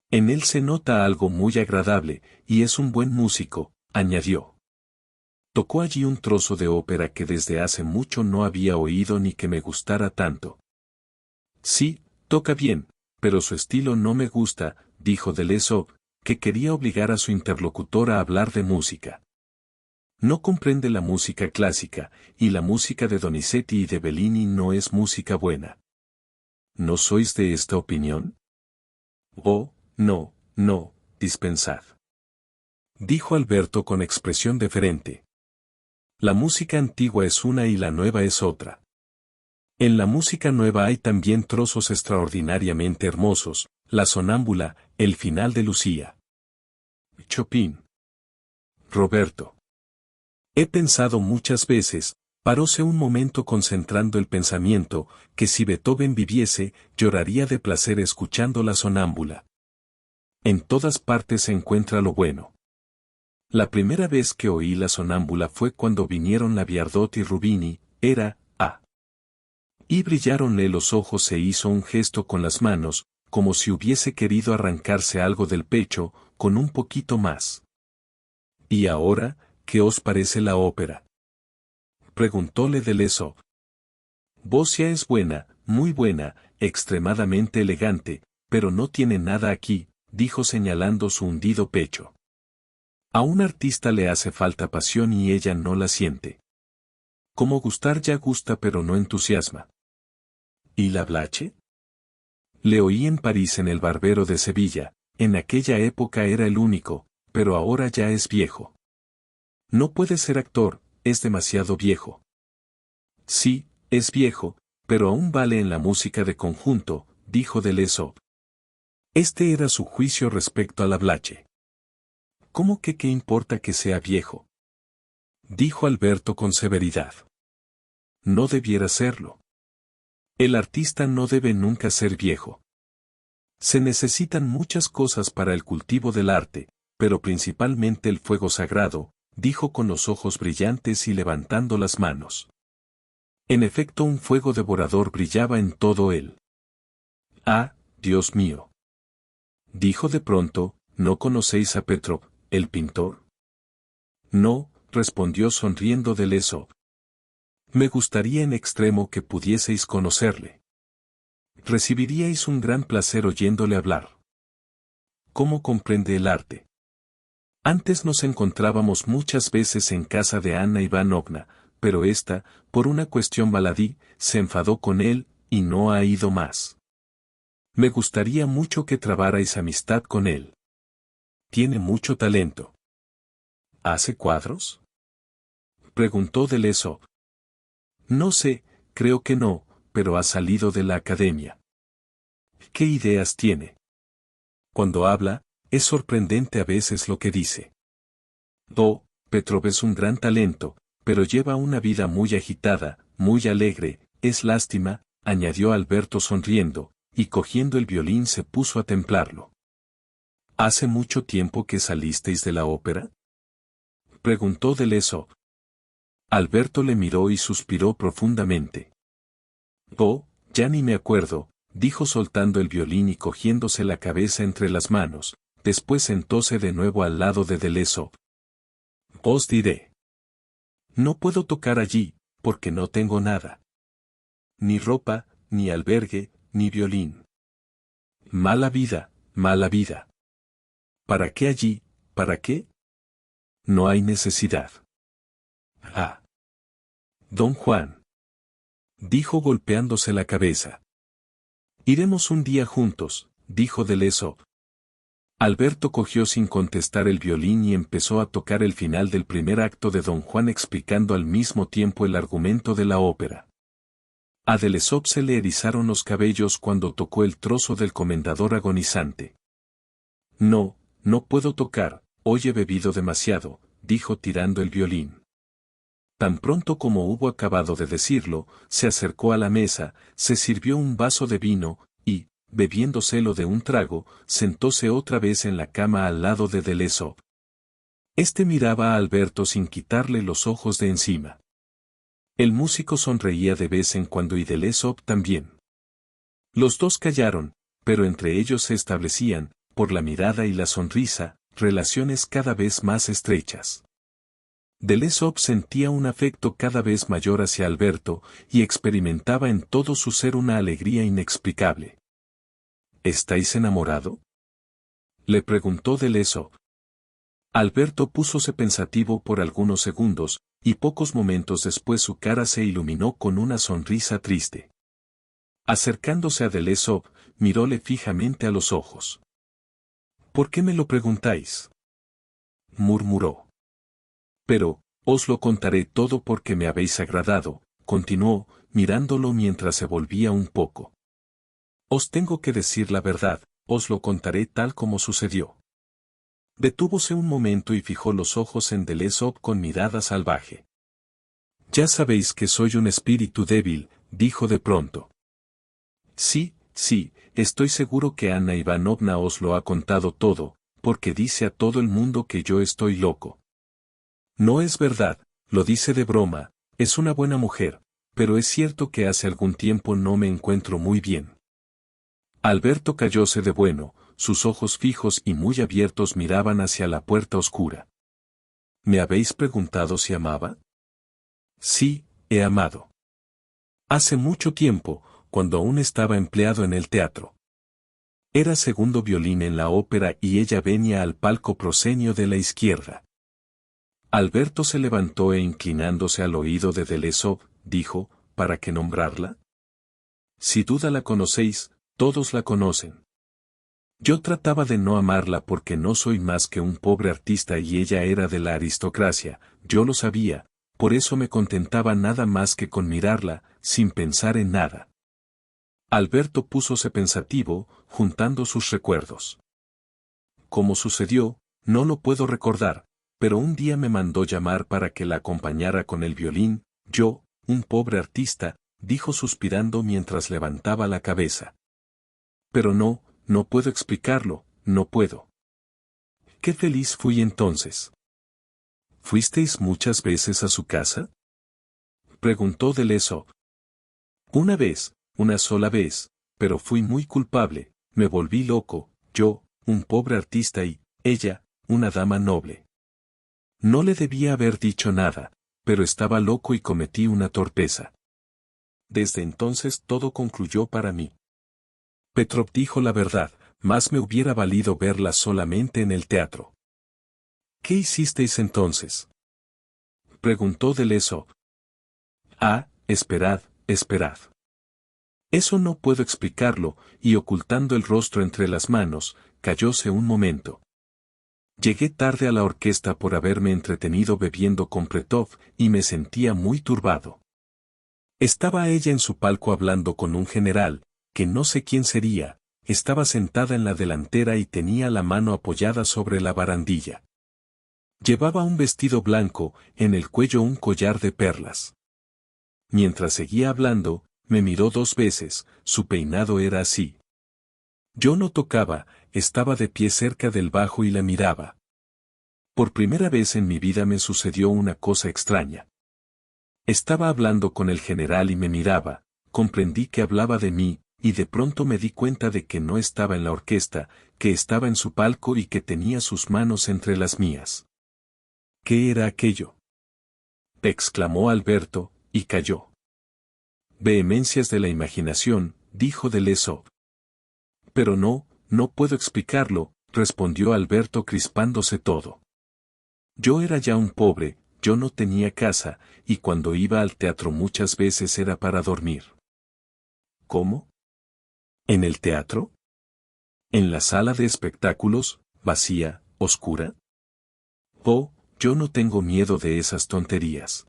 En él se nota algo muy agradable, y es un buen músico, añadió. Tocó allí un trozo de ópera que desde hace mucho no había oído ni que me gustara tanto. Sí, toca bien, pero su estilo no me gusta, dijo Delezov, que quería obligar a su interlocutor a hablar de música. No comprende la música clásica, y la música de Donizetti y de Bellini no es música buena. ¿No sois de esta opinión? Oh, no, no, dispensad. Dijo Alberto con expresión deferente. La música antigua es una y la nueva es otra. En la música nueva hay también trozos extraordinariamente hermosos, la sonámbula, el final de Lucía. Chopin. Roberto. He pensado muchas veces, paróse un momento concentrando el pensamiento, que si Beethoven viviese, lloraría de placer escuchando la sonámbula. En todas partes se encuentra lo bueno. La primera vez que oí la sonámbula fue cuando vinieron la Viardot y Rubini, era, y brillaronle los ojos e hizo un gesto con las manos, como si hubiese querido arrancarse algo del pecho, con un poquito más. ¿Y ahora, qué os parece la ópera? Preguntóle Delezov. Boscia es buena, muy buena, extremadamente elegante, pero no tiene nada aquí, dijo señalando su hundido pecho. A un artista le hace falta pasión y ella no la siente. Como gustar ya gusta pero no entusiasma. ¿Y la Blache? Le oí en París en el Barbero de Sevilla, en aquella época era el único, pero ahora ya es viejo. No puede ser actor, es demasiado viejo. Sí, es viejo, pero aún vale en la música de conjunto, dijo Delezov. Este era su juicio respecto a la Blache. ¿Cómo que qué importa que sea viejo? Dijo Alberto con severidad. No debiera serlo. El artista no debe nunca ser viejo. Se necesitan muchas cosas para el cultivo del arte, pero principalmente el fuego sagrado, dijo con los ojos brillantes y levantando las manos. En efecto, un fuego devorador brillaba en todo él. Ah, Dios mío. Dijo de pronto, ¿no conocéis a Petrov, el pintor? No, respondió sonriendo Delezov. Me gustaría en extremo que pudieseis conocerle. Recibiríais un gran placer oyéndole hablar. ¿Cómo comprende el arte? Antes nos encontrábamos muchas veces en casa de Anna Ivanovna, pero ésta, por una cuestión baladí, se enfadó con él, y no ha ido más. Me gustaría mucho que trabarais amistad con él. Tiene mucho talento. ¿Hace cuadros? Preguntó Delezov. No sé, creo que no, pero ha salido de la academia. ¿Qué ideas tiene? Cuando habla, es sorprendente a veces lo que dice. Petrov es un gran talento, pero lleva una vida muy agitada, muy alegre, es lástima, añadió Alberto sonriendo, y cogiendo el violín se puso a templarlo. ¿Hace mucho tiempo que salisteis de la ópera? Preguntó Delezov. Alberto le miró y suspiró profundamente. Ya ni me acuerdo, dijo soltando el violín y cogiéndose la cabeza entre las manos, después sentóse de nuevo al lado de Delezov. Os diré. No puedo tocar allí, porque no tengo nada. Ni ropa, ni albergue, ni violín. Mala vida, mala vida. ¿Para qué allí, para qué? No hay necesidad. Ah. Don Juan. Dijo golpeándose la cabeza. Iremos un día juntos, dijo Delezov. Alberto cogió sin contestar el violín y empezó a tocar el final del primer acto de Don Juan explicando al mismo tiempo el argumento de la ópera. A Delesop se le erizaron los cabellos cuando tocó el trozo del comendador agonizante. No, no puedo tocar, hoy he bebido demasiado, dijo tirando el violín. Tan pronto como hubo acabado de decirlo, se acercó a la mesa, se sirvió un vaso de vino, y, bebiéndoselo de un trago, sentóse otra vez en la cama al lado de Delesop. Este miraba a Alberto sin quitarle los ojos de encima. El músico sonreía de vez en cuando y Delesop también. Los dos callaron, pero entre ellos se establecían, por la mirada y la sonrisa, relaciones cada vez más estrechas. Delesop sentía un afecto cada vez mayor hacia Alberto y experimentaba en todo su ser una alegría inexplicable. ¿Estáis enamorado?, le preguntó Delesop. Alberto púsose pensativo por algunos segundos, y pocos momentos después su cara se iluminó con una sonrisa triste. Acercándose a Delesop, miróle fijamente a los ojos. ¿Por qué me lo preguntáis?, murmuró. Pero, os lo contaré todo porque me habéis agradado, continuó, mirándolo mientras se volvía un poco. Os tengo que decir la verdad, os lo contaré tal como sucedió. Detúvose un momento y fijó los ojos en Delesop con mirada salvaje. Ya sabéis que soy un espíritu débil, dijo de pronto. Sí, sí, estoy seguro que Ana Ivanovna os lo ha contado todo, porque dice a todo el mundo que yo estoy loco. No es verdad, lo dice de broma, es una buena mujer, pero es cierto que hace algún tiempo no me encuentro muy bien. Alberto callóse de bueno, sus ojos fijos y muy abiertos miraban hacia la puerta oscura. ¿Me habéis preguntado si amaba? Sí, he amado. Hace mucho tiempo, cuando aún estaba empleado en el teatro. Era segundo violín en la ópera y ella venía al palco proscenio de la izquierda. Alberto se levantó e inclinándose al oído de Delesop, dijo, ¿para qué nombrarla? Si duda la conocéis, todos la conocen. Yo trataba de no amarla porque no soy más que un pobre artista y ella era de la aristocracia, yo lo sabía, por eso me contentaba nada más que con mirarla, sin pensar en nada. Alberto púsose pensativo, juntando sus recuerdos. ¿Cómo sucedió? No lo puedo recordar, pero un día me mandó llamar para que la acompañara con el violín, yo, un pobre artista, dijo suspirando mientras levantaba la cabeza. Pero no puedo explicarlo, no puedo. Qué feliz fui entonces. ¿Fuisteis muchas veces a su casa?, preguntó Delesop. Una vez, una sola vez, pero fui muy culpable, me volví loco, yo, un pobre artista y, ella, una dama noble. No le debía haber dicho nada, pero estaba loco y cometí una torpeza. Desde entonces todo concluyó para mí. Petrov dijo la verdad, más me hubiera valido verla solamente en el teatro. ¿Qué hicisteis entonces?, preguntó Delesop. Ah, esperad, esperad. Eso no puedo explicarlo, y ocultando el rostro entre las manos, callóse un momento. Llegué tarde a la orquesta por haberme entretenido bebiendo con Pretov y me sentía muy turbado. Estaba ella en su palco hablando con un general, que no sé quién sería, estaba sentada en la delantera y tenía la mano apoyada sobre la barandilla. Llevaba un vestido blanco, en el cuello un collar de perlas. Mientras seguía hablando, me miró 2 veces, su peinado era así. Yo no tocaba, estaba de pie cerca del bajo y la miraba. Por primera vez en mi vida me sucedió una cosa extraña. Estaba hablando con el general y me miraba, comprendí que hablaba de mí, y de pronto me di cuenta de que no estaba en la orquesta, que estaba en su palco y que tenía sus manos entre las mías. ¿Qué era aquello?, exclamó Alberto, y calló. Vehemencias de la imaginación, dijo Delesop. Pero no puedo explicarlo, respondió Alberto crispándose todo. Yo era ya un pobre, yo no tenía casa, y cuando iba al teatro muchas veces era para dormir. ¿Cómo? ¿En el teatro? ¿En la sala de espectáculos, vacía, oscura? Oh, yo no tengo miedo de esas tonterías.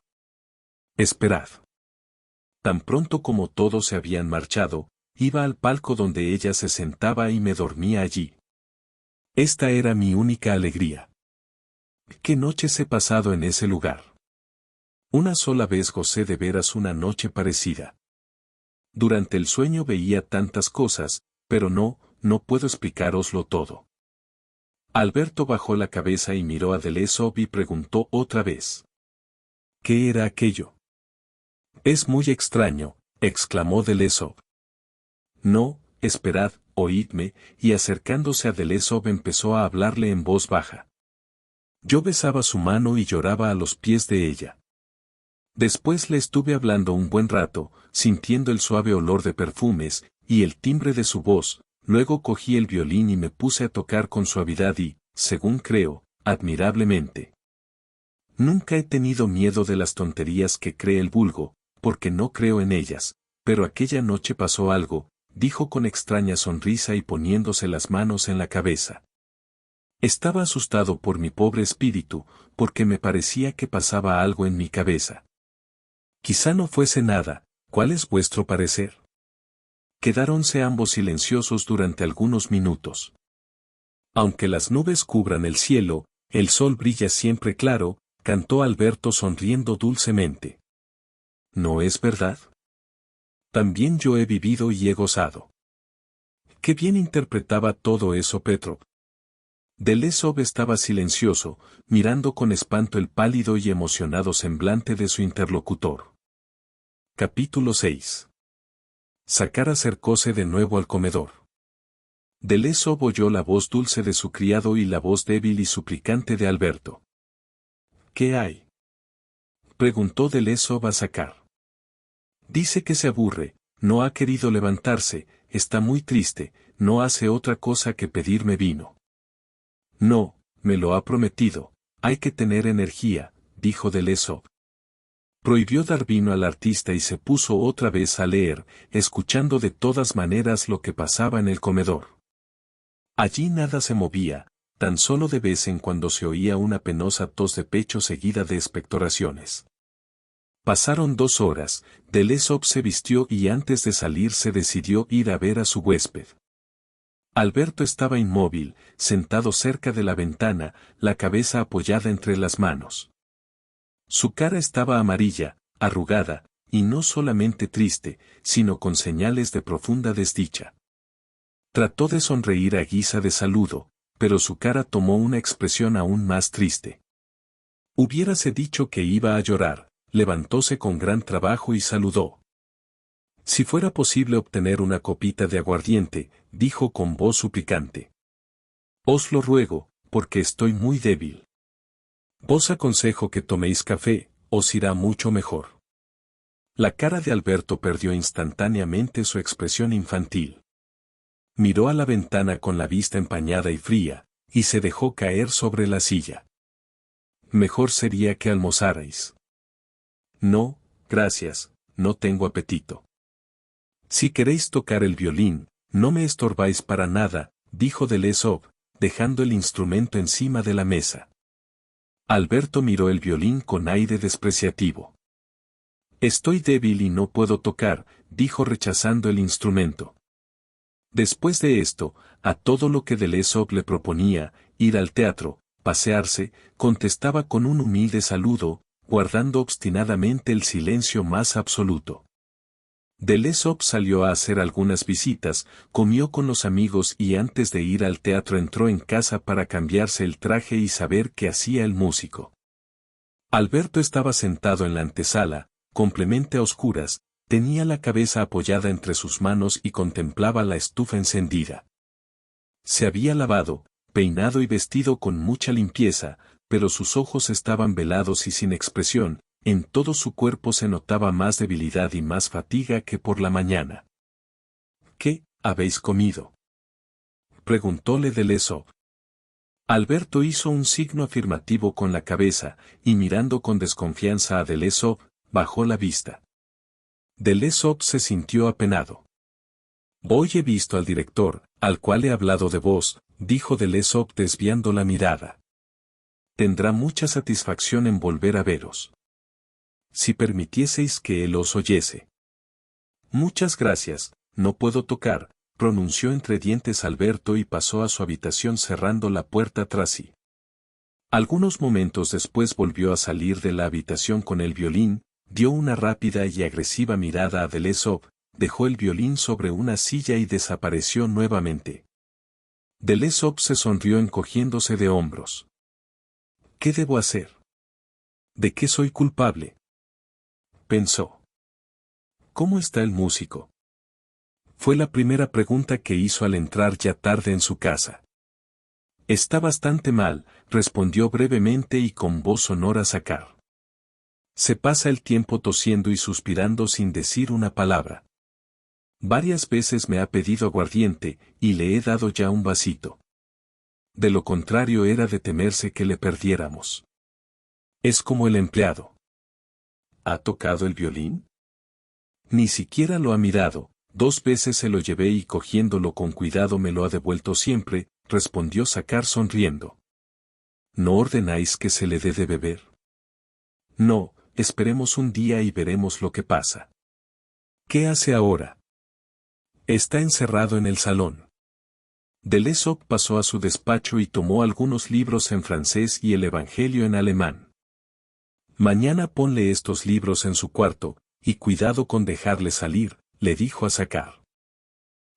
Esperad. Tan pronto como todos se habían marchado, iba al palco donde ella se sentaba y me dormía allí. Esta era mi única alegría. ¿Qué noches he pasado en ese lugar? Una sola vez gocé de veras una noche parecida. Durante el sueño veía tantas cosas, pero no puedo explicároslo todo. Alberto bajó la cabeza y miró a Delesov y preguntó otra vez. ¿Qué era aquello? Es muy extraño, exclamó Delesov. No, esperad, oídme, y acercándose a Delesov empezó a hablarle en voz baja. Yo besaba su mano y lloraba a los pies de ella. Después le estuve hablando un buen rato, sintiendo el suave olor de perfumes, y el timbre de su voz, luego cogí el violín y me puse a tocar con suavidad y, según creo, admirablemente. Nunca he tenido miedo de las tonterías que cree el vulgo, porque no creo en ellas, pero aquella noche pasó algo, dijo con extraña sonrisa y poniéndose las manos en la cabeza. Estaba asustado por mi pobre espíritu, porque me parecía que pasaba algo en mi cabeza. Quizá no fuese nada, ¿cuál es vuestro parecer? Quedáronse ambos silenciosos durante algunos minutos. Aunque las nubes cubran el cielo, el sol brilla siempre claro, cantó Alberto sonriendo dulcemente. ¿No es verdad? También yo he vivido y he gozado. Qué bien interpretaba todo eso Petrov. Delesov estaba silencioso, mirando con espanto el pálido y emocionado semblante de su interlocutor. Capítulo 6. Sakar acercóse de nuevo al comedor. Delesov oyó la voz dulce de su criado y la voz débil y suplicante de Alberto. ¿Qué hay? Preguntó Delesov a Sakar. Dice que se aburre, no ha querido levantarse, está muy triste, no hace otra cosa que pedirme vino. No, me lo ha prometido, hay que tener energía, dijo Delesov. Prohibió dar vino al artista y se puso otra vez a leer, escuchando de todas maneras lo que pasaba en el comedor. Allí nada se movía, tan solo de vez en cuando se oía una penosa tos de pecho seguida de expectoraciones. Pasaron 2 horas, Delesov se vistió y antes de salir se decidió ir a ver a su huésped. Alberto estaba inmóvil, sentado cerca de la ventana, la cabeza apoyada entre las manos. Su cara estaba amarilla, arrugada, y no solamente triste, sino con señales de profunda desdicha. Trató de sonreír a guisa de saludo, pero su cara tomó una expresión aún más triste. Hubiérase dicho que iba a llorar, levantóse con gran trabajo y saludó. Si fuera posible obtener una copita de aguardiente, dijo con voz suplicante. Os lo ruego, porque estoy muy débil. Os aconsejo que toméis café, os irá mucho mejor. La cara de Alberto perdió instantáneamente su expresión infantil. Miró a la ventana con la vista empañada y fría, y se dejó caer sobre la silla. Mejor sería que almorzarais. No, gracias, no tengo apetito. Si queréis tocar el violín, no me estorbáis para nada, dijo Delesov, dejando el instrumento encima de la mesa. Alberto miró el violín con aire despreciativo. Estoy débil y no puedo tocar, dijo rechazando el instrumento. Después de esto, a todo lo que Delesov le proponía, ir al teatro, pasearse, contestaba con un humilde saludo, guardando obstinadamente el silencio más absoluto. Delesov salió a hacer algunas visitas, comió con los amigos y antes de ir al teatro entró en casa para cambiarse el traje y saber qué hacía el músico. Alberto estaba sentado en la antesala, completamente a oscuras, tenía la cabeza apoyada entre sus manos y contemplaba la estufa encendida. Se había lavado, peinado y vestido con mucha limpieza, pero sus ojos estaban velados y sin expresión. En todo su cuerpo se notaba más debilidad y más fatiga que por la mañana. ¿Qué habéis comido? Preguntóle Delesov. Alberto hizo un signo afirmativo con la cabeza, y mirando con desconfianza a Delesov, bajó la vista. Delesov se sintió apenado. Hoy he visto al director, al cual he hablado de vos, dijo Delesov desviando la mirada. Tendrá mucha satisfacción en volver a veros. Si permitieseis que él os oyese. Muchas gracias, no puedo tocar, pronunció entre dientes Alberto y pasó a su habitación cerrando la puerta tras sí. Algunos momentos después volvió a salir de la habitación con el violín, dio una rápida y agresiva mirada a Delesov, dejó el violín sobre una silla y desapareció nuevamente. Delesov se sonrió encogiéndose de hombros. ¿Qué debo hacer? ¿De qué soy culpable? Pensó. ¿Cómo está el músico? Fue la primera pregunta que hizo al entrar ya tarde en su casa. Está bastante mal, respondió brevemente y con voz sonora Sakar. Se pasa el tiempo tosiendo y suspirando sin decir una palabra. Varias veces me ha pedido aguardiente, y le he dado ya un vasito. De lo contrario era de temerse que le perdiéramos. Es como el empleado. ¿Ha tocado el violín? Ni siquiera lo ha mirado, 2 veces se lo llevé y cogiéndolo con cuidado me lo ha devuelto siempre, respondió Sakar sonriendo. ¿No ordenáis que se le dé de beber? No, esperemos un día y veremos lo que pasa. ¿Qué hace ahora? Está encerrado en el salón. Delesov pasó a su despacho y tomó algunos libros en francés y el Evangelio en alemán. Mañana ponle estos libros en su cuarto, y cuidado con dejarle salir, le dijo a Sakar.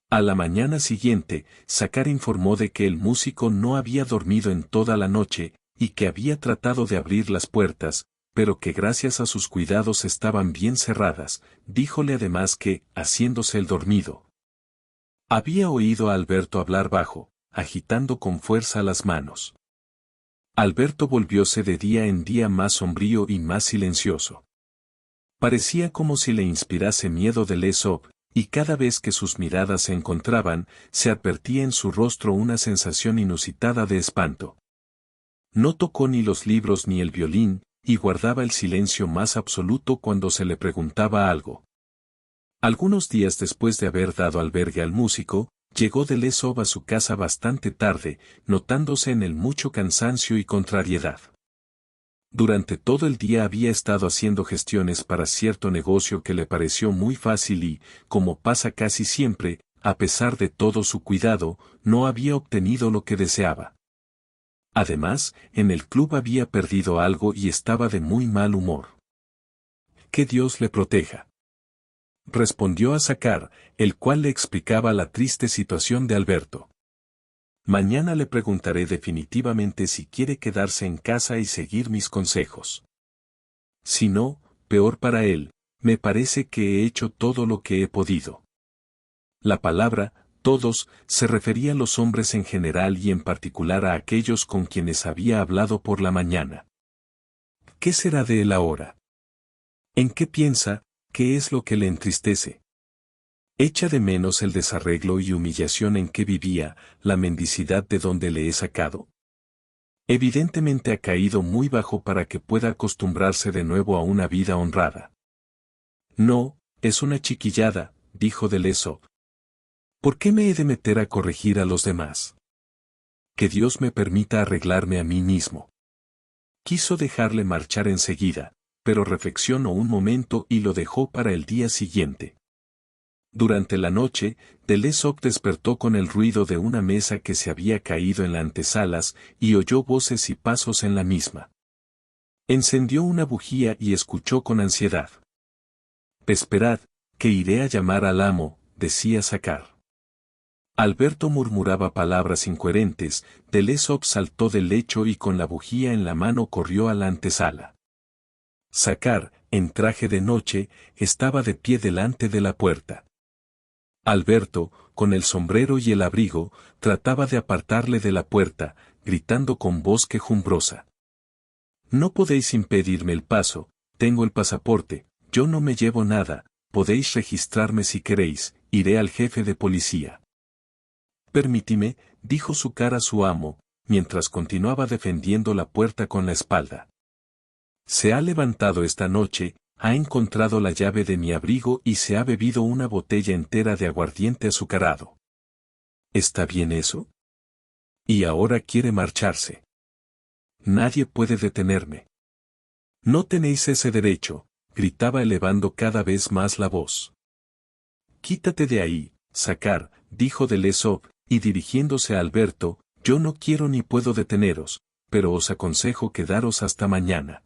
A la mañana siguiente, Sakar informó de que el músico no había dormido en toda la noche, y que había tratado de abrir las puertas, pero que gracias a sus cuidados estaban bien cerradas. Díjole además que, haciéndose el dormido, había oído a Alberto hablar bajo, agitando con fuerza las manos. Alberto volvióse de día en día más sombrío y más silencioso. Parecía como si le inspirase miedo Delesov, y cada vez que sus miradas se encontraban, se advertía en su rostro una sensación inusitada de espanto. No tocó ni los libros ni el violín, y guardaba el silencio más absoluto cuando se le preguntaba algo. Algunos días después de haber dado albergue al músico, llegó Delesov a su casa bastante tarde, notándose en él mucho cansancio y contrariedad. Durante todo el día había estado haciendo gestiones para cierto negocio que le pareció muy fácil y, como pasa casi siempre, a pesar de todo su cuidado, no había obtenido lo que deseaba. Además, en el club había perdido algo y estaba de muy mal humor. Que Dios le proteja. Respondió a Sakar, el cual le explicaba la triste situación de Alberto. Mañana le preguntaré definitivamente si quiere quedarse en casa y seguir mis consejos. Si no, peor para él, me parece que he hecho todo lo que he podido. La palabra, todos, se refería a los hombres en general y en particular a aquellos con quienes había hablado por la mañana. ¿Qué será de él ahora? ¿En qué piensa? ¿Qué es lo que le entristece? Echa de menos el desarreglo y humillación en que vivía, la mendicidad de donde le he sacado. Evidentemente ha caído muy bajo para que pueda acostumbrarse de nuevo a una vida honrada. No, es una chiquillada, dijo Delesov. ¿Por qué me he de meter a corregir a los demás? Que Dios me permita arreglarme a mí mismo. Quiso dejarle marchar enseguida, pero reflexionó un momento y lo dejó para el día siguiente. Durante la noche, Delesov despertó con el ruido de una mesa que se había caído en las antesalas y oyó voces y pasos en la misma. Encendió una bujía y escuchó con ansiedad. «Esperad, que iré a llamar al amo», decía Sakar. Alberto murmuraba palabras incoherentes. Delesov saltó del lecho y con la bujía en la mano corrió a la antesala. Sakar, en traje de noche, estaba de pie delante de la puerta. Alberto, con el sombrero y el abrigo, trataba de apartarle de la puerta, gritando con voz quejumbrosa. «No podéis impedirme el paso, tengo el pasaporte, yo no me llevo nada, podéis registrarme si queréis, iré al jefe de policía». «Permítime», dijo Sakar a su amo, mientras continuaba defendiendo la puerta con la espalda. «Se ha levantado esta noche, ha encontrado la llave de mi abrigo y se ha bebido una botella entera de aguardiente azucarado. ¿Está bien eso? Y ahora quiere marcharse. Nadie puede detenerme». «No tenéis ese derecho», gritaba elevando cada vez más la voz. Quítate de ahí, Sacar, dijo Delesov, y dirigiéndose a Alberto, yo no quiero ni puedo deteneros, pero os aconsejo quedaros hasta mañana.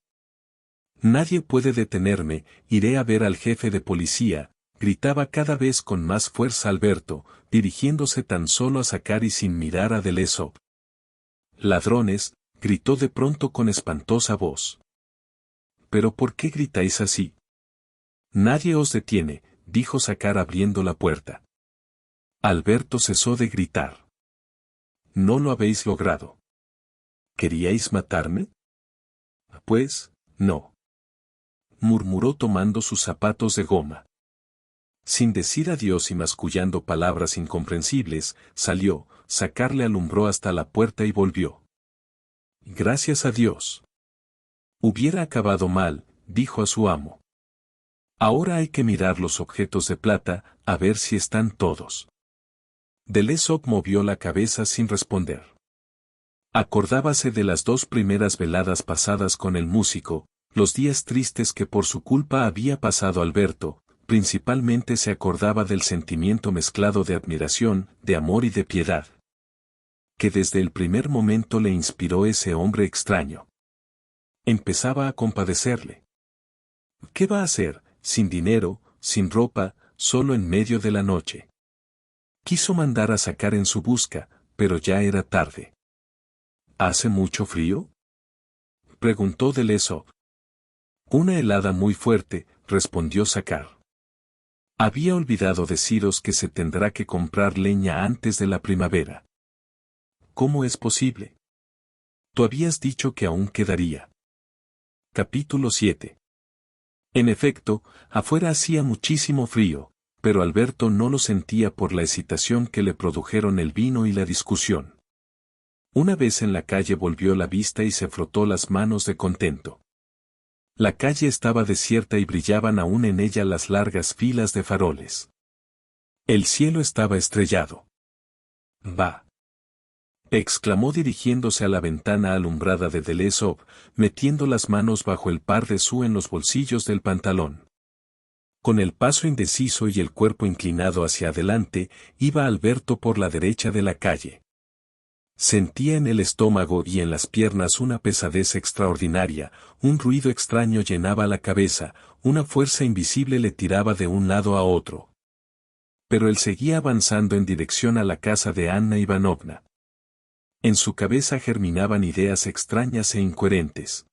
Nadie puede detenerme, iré a ver al jefe de policía, gritaba cada vez con más fuerza Alberto, dirigiéndose tan solo a Sacar y sin mirar a Delesov. Ladrones, gritó de pronto con espantosa voz. ¿Pero por qué gritáis así? Nadie os detiene, dijo Sacar abriendo la puerta. Alberto cesó de gritar. No lo habéis logrado. ¿Queríais matarme? Pues, no. Murmuró tomando sus zapatos de goma. Sin decir adiós y mascullando palabras incomprensibles, salió, Sacar le alumbró hasta la puerta y volvió. Gracias a Dios. Hubiera acabado mal, dijo a su amo. Ahora hay que mirar los objetos de plata, a ver si están todos. Delesov movió la cabeza sin responder. Acordábase de las 2 primeras veladas pasadas con el músico, los días tristes que por su culpa había pasado Alberto, principalmente se acordaba del sentimiento mezclado de admiración, de amor y de piedad, que desde el primer momento le inspiró ese hombre extraño. Empezaba a compadecerle. ¿Qué va a hacer, sin dinero, sin ropa, solo en medio de la noche? Quiso mandar a Sacar en su busca, pero ya era tarde. ¿Hace mucho frío?, preguntó Delesov. Una helada muy fuerte, respondió Sacar. Había olvidado deciros que se tendrá que comprar leña antes de la primavera. ¿Cómo es posible? Tú habías dicho que aún quedaría. Capítulo 7. En efecto, afuera hacía muchísimo frío, pero Alberto no lo sentía por la excitación que le produjeron el vino y la discusión. Una vez en la calle volvió la vista y se frotó las manos de contento. La calle estaba desierta y brillaban aún en ella las largas filas de faroles. El cielo estaba estrellado. «Va», exclamó dirigiéndose a la ventana alumbrada de Delesov, metiendo las manos bajo el par de su en los bolsillos del pantalón. Con el paso indeciso y el cuerpo inclinado hacia adelante, iba Alberto por la derecha de la calle. Sentía en el estómago y en las piernas una pesadez extraordinaria, un ruido extraño llenaba la cabeza, una fuerza invisible le tiraba de un lado a otro. Pero él seguía avanzando en dirección a la casa de Anna Ivanovna. En su cabeza germinaban ideas extrañas e incoherentes.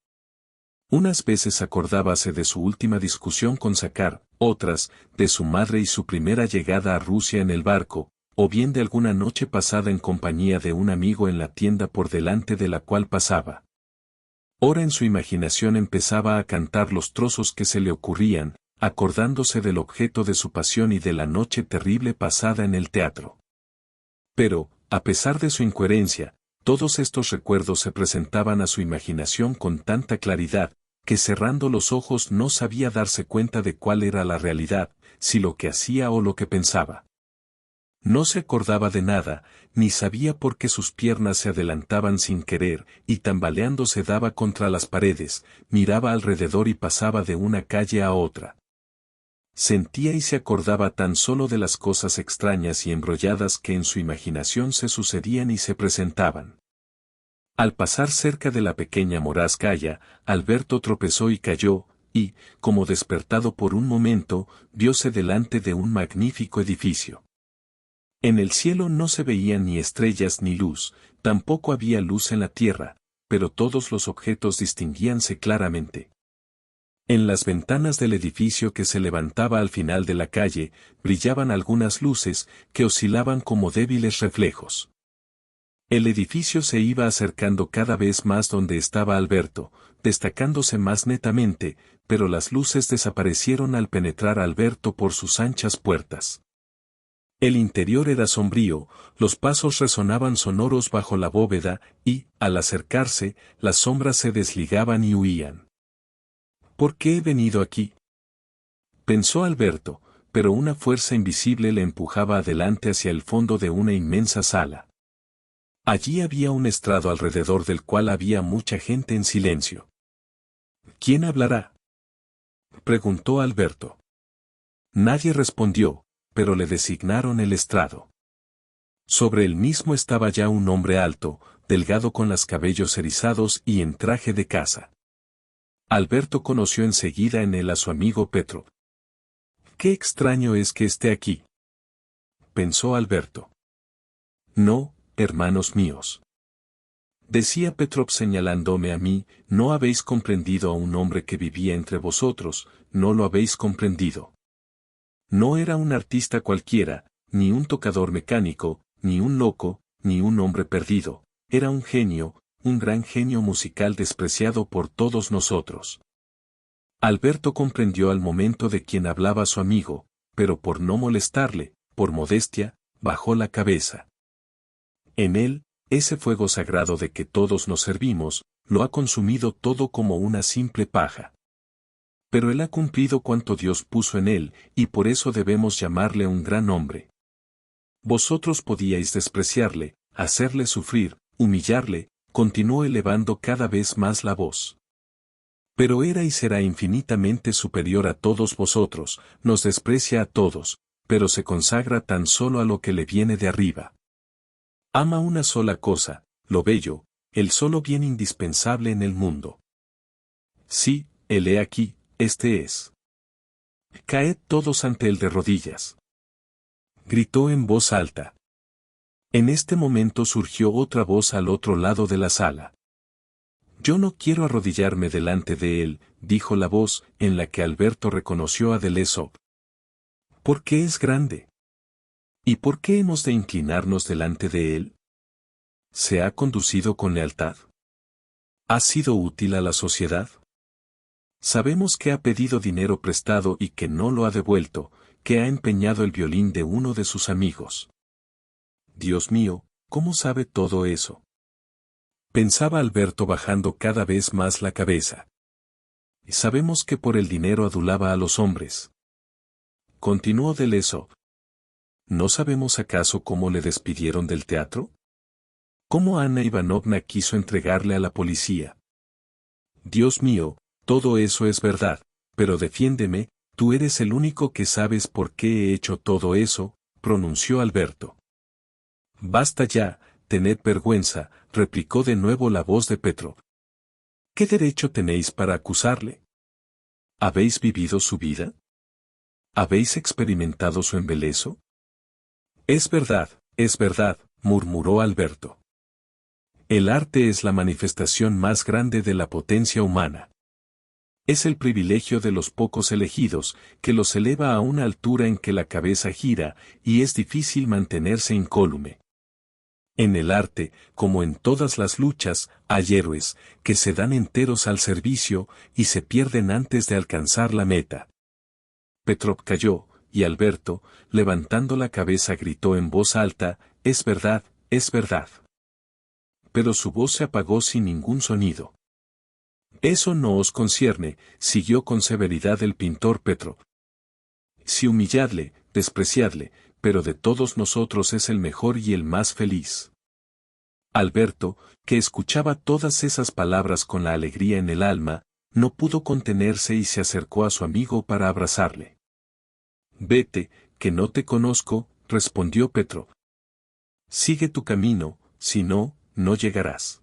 Unas veces acordábase de su última discusión con Sacar, otras, de su madre y su primera llegada a Rusia en el barco, o bien de alguna noche pasada en compañía de un amigo en la tienda por delante de la cual pasaba. Ora en su imaginación empezaba a cantar los trozos que se le ocurrían, acordándose del objeto de su pasión y de la noche terrible pasada en el teatro. Pero, a pesar de su incoherencia, todos estos recuerdos se presentaban a su imaginación con tanta claridad, que cerrando los ojos no sabía darse cuenta de cuál era la realidad, si lo que hacía o lo que pensaba. No se acordaba de nada, ni sabía por qué sus piernas se adelantaban sin querer, y tambaleándose daba contra las paredes, miraba alrededor y pasaba de una calle a otra. Sentía y se acordaba tan solo de las cosas extrañas y embrolladas que en su imaginación se sucedían y se presentaban. Al pasar cerca de la pequeña Morazkaya, Alberto tropezó y cayó, y, como despertado por un momento, vióse delante de un magnífico edificio. En el cielo no se veían ni estrellas ni luz, tampoco había luz en la tierra, pero todos los objetos distinguíanse claramente. En las ventanas del edificio que se levantaba al final de la calle, brillaban algunas luces, que oscilaban como débiles reflejos. El edificio se iba acercando cada vez más donde estaba Alberto, destacándose más netamente, pero las luces desaparecieron al penetrar Alberto por sus anchas puertas. El interior era sombrío, los pasos resonaban sonoros bajo la bóveda, y, al acercarse, las sombras se desligaban y huían. ¿Por qué he venido aquí?, pensó Alberto, pero una fuerza invisible le empujaba adelante hacia el fondo de una inmensa sala. Allí había un estrado alrededor del cual había mucha gente en silencio. ¿Quién hablará?, preguntó Alberto. Nadie respondió, pero le designaron el estrado. Sobre el mismo estaba ya un hombre alto, delgado con los cabellos erizados y en traje de casa. Alberto conoció enseguida en él a su amigo Petrov. «Qué extraño es que esté aquí», pensó Alberto. «No, hermanos míos», decía Petrov señalándome a mí, «no habéis comprendido a un hombre que vivía entre vosotros, no lo habéis comprendido. No era un artista cualquiera, ni un tocador mecánico, ni un loco, ni un hombre perdido, era un genio, un gran genio musical despreciado por todos nosotros». Alberto comprendió al momento de quién hablaba su amigo, pero por no molestarle, por modestia, bajó la cabeza. En él, ese fuego sagrado de que todos nos servimos, lo ha consumido todo como una simple paja. Pero él ha cumplido cuanto Dios puso en él, y por eso debemos llamarle un gran hombre. Vosotros podíais despreciarle, hacerle sufrir, humillarle, continuó elevando cada vez más la voz. Pero era y será infinitamente superior a todos vosotros, nos desprecia a todos, pero se consagra tan solo a lo que le viene de arriba. Ama una sola cosa, lo bello, el solo bien indispensable en el mundo. Sí, él he aquí, este es. Caed todos ante él de rodillas. Gritó en voz alta. En este momento surgió otra voz al otro lado de la sala. Yo no quiero arrodillarme delante de él, dijo la voz, en la que Alberto reconoció a Delesov. ¿Por qué es grande? ¿Y por qué hemos de inclinarnos delante de él? ¿Se ha conducido con lealtad? ¿Ha sido útil a la sociedad? Sabemos que ha pedido dinero prestado y que no lo ha devuelto, que ha empeñado el violín de uno de sus amigos. Dios mío, ¿cómo sabe todo eso? Pensaba Alberto bajando cada vez más la cabeza. Sabemos que por el dinero adulaba a los hombres. Continuó Delesov. ¿No sabemos acaso cómo le despidieron del teatro? ¿Cómo Ana Ivanovna quiso entregarle a la policía? Dios mío, todo eso es verdad, pero defiéndeme, tú eres el único que sabes por qué he hecho todo eso, pronunció Alberto. Basta ya, tened vergüenza, replicó de nuevo la voz de Petrov. ¿Qué derecho tenéis para acusarle? ¿Habéis vivido su vida? ¿Habéis experimentado su embeleso? Es verdad, murmuró Alberto. El arte es la manifestación más grande de la potencia humana. Es el privilegio de los pocos elegidos, que los eleva a una altura en que la cabeza gira, y es difícil mantenerse incólume. En el arte, como en todas las luchas, hay héroes, que se dan enteros al servicio, y se pierden antes de alcanzar la meta. Petrov calló, y Alberto, levantando la cabeza gritó en voz alta, es verdad, es verdad. Pero su voz se apagó sin ningún sonido. Eso no os concierne, siguió con severidad el pintor Petrov. Si humilladle, despreciadle, pero de todos nosotros es el mejor y el más feliz. Alberto, que escuchaba todas esas palabras con la alegría en el alma, no pudo contenerse y se acercó a su amigo para abrazarle. Vete, que no te conozco, respondió Petrov. Sigue tu camino, si no, no llegarás.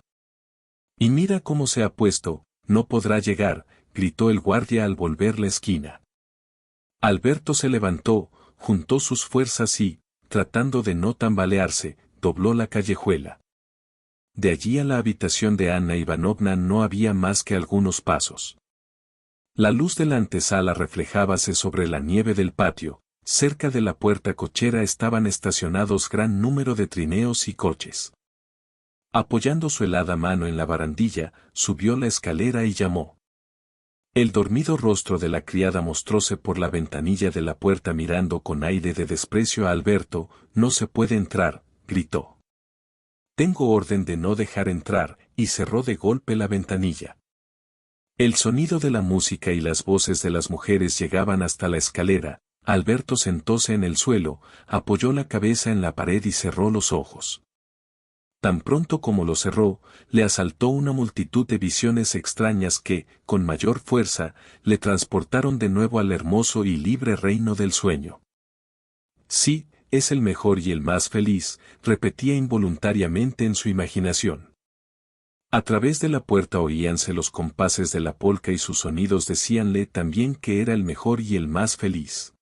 Y mira cómo se ha puesto, no podrá llegar, gritó el guardia al volver la esquina. Alberto se levantó, juntó sus fuerzas y, tratando de no tambalearse, dobló la callejuela. De allí a la habitación de Ana Ivanovna no había más que algunos pasos. La luz de la antesala reflejábase sobre la nieve del patio, cerca de la puerta cochera estaban estacionados gran número de trineos y coches. Apoyando su helada mano en la barandilla, subió la escalera y llamó. El dormido rostro de la criada mostróse por la ventanilla de la puerta mirando con aire de desprecio a Alberto. No se puede entrar, gritó. Tengo orden de no dejar entrar, y cerró de golpe la ventanilla. El sonido de la música y las voces de las mujeres llegaban hasta la escalera. Alberto sentóse en el suelo, apoyó la cabeza en la pared y cerró los ojos. Tan pronto como lo cerró, le asaltó una multitud de visiones extrañas que, con mayor fuerza, le transportaron de nuevo al hermoso y libre reino del sueño. Sí, es el mejor y el más feliz, repetía involuntariamente en su imaginación. A través de la puerta oíanse los compases de la polca y sus sonidos decíanle también que era el mejor y el más feliz.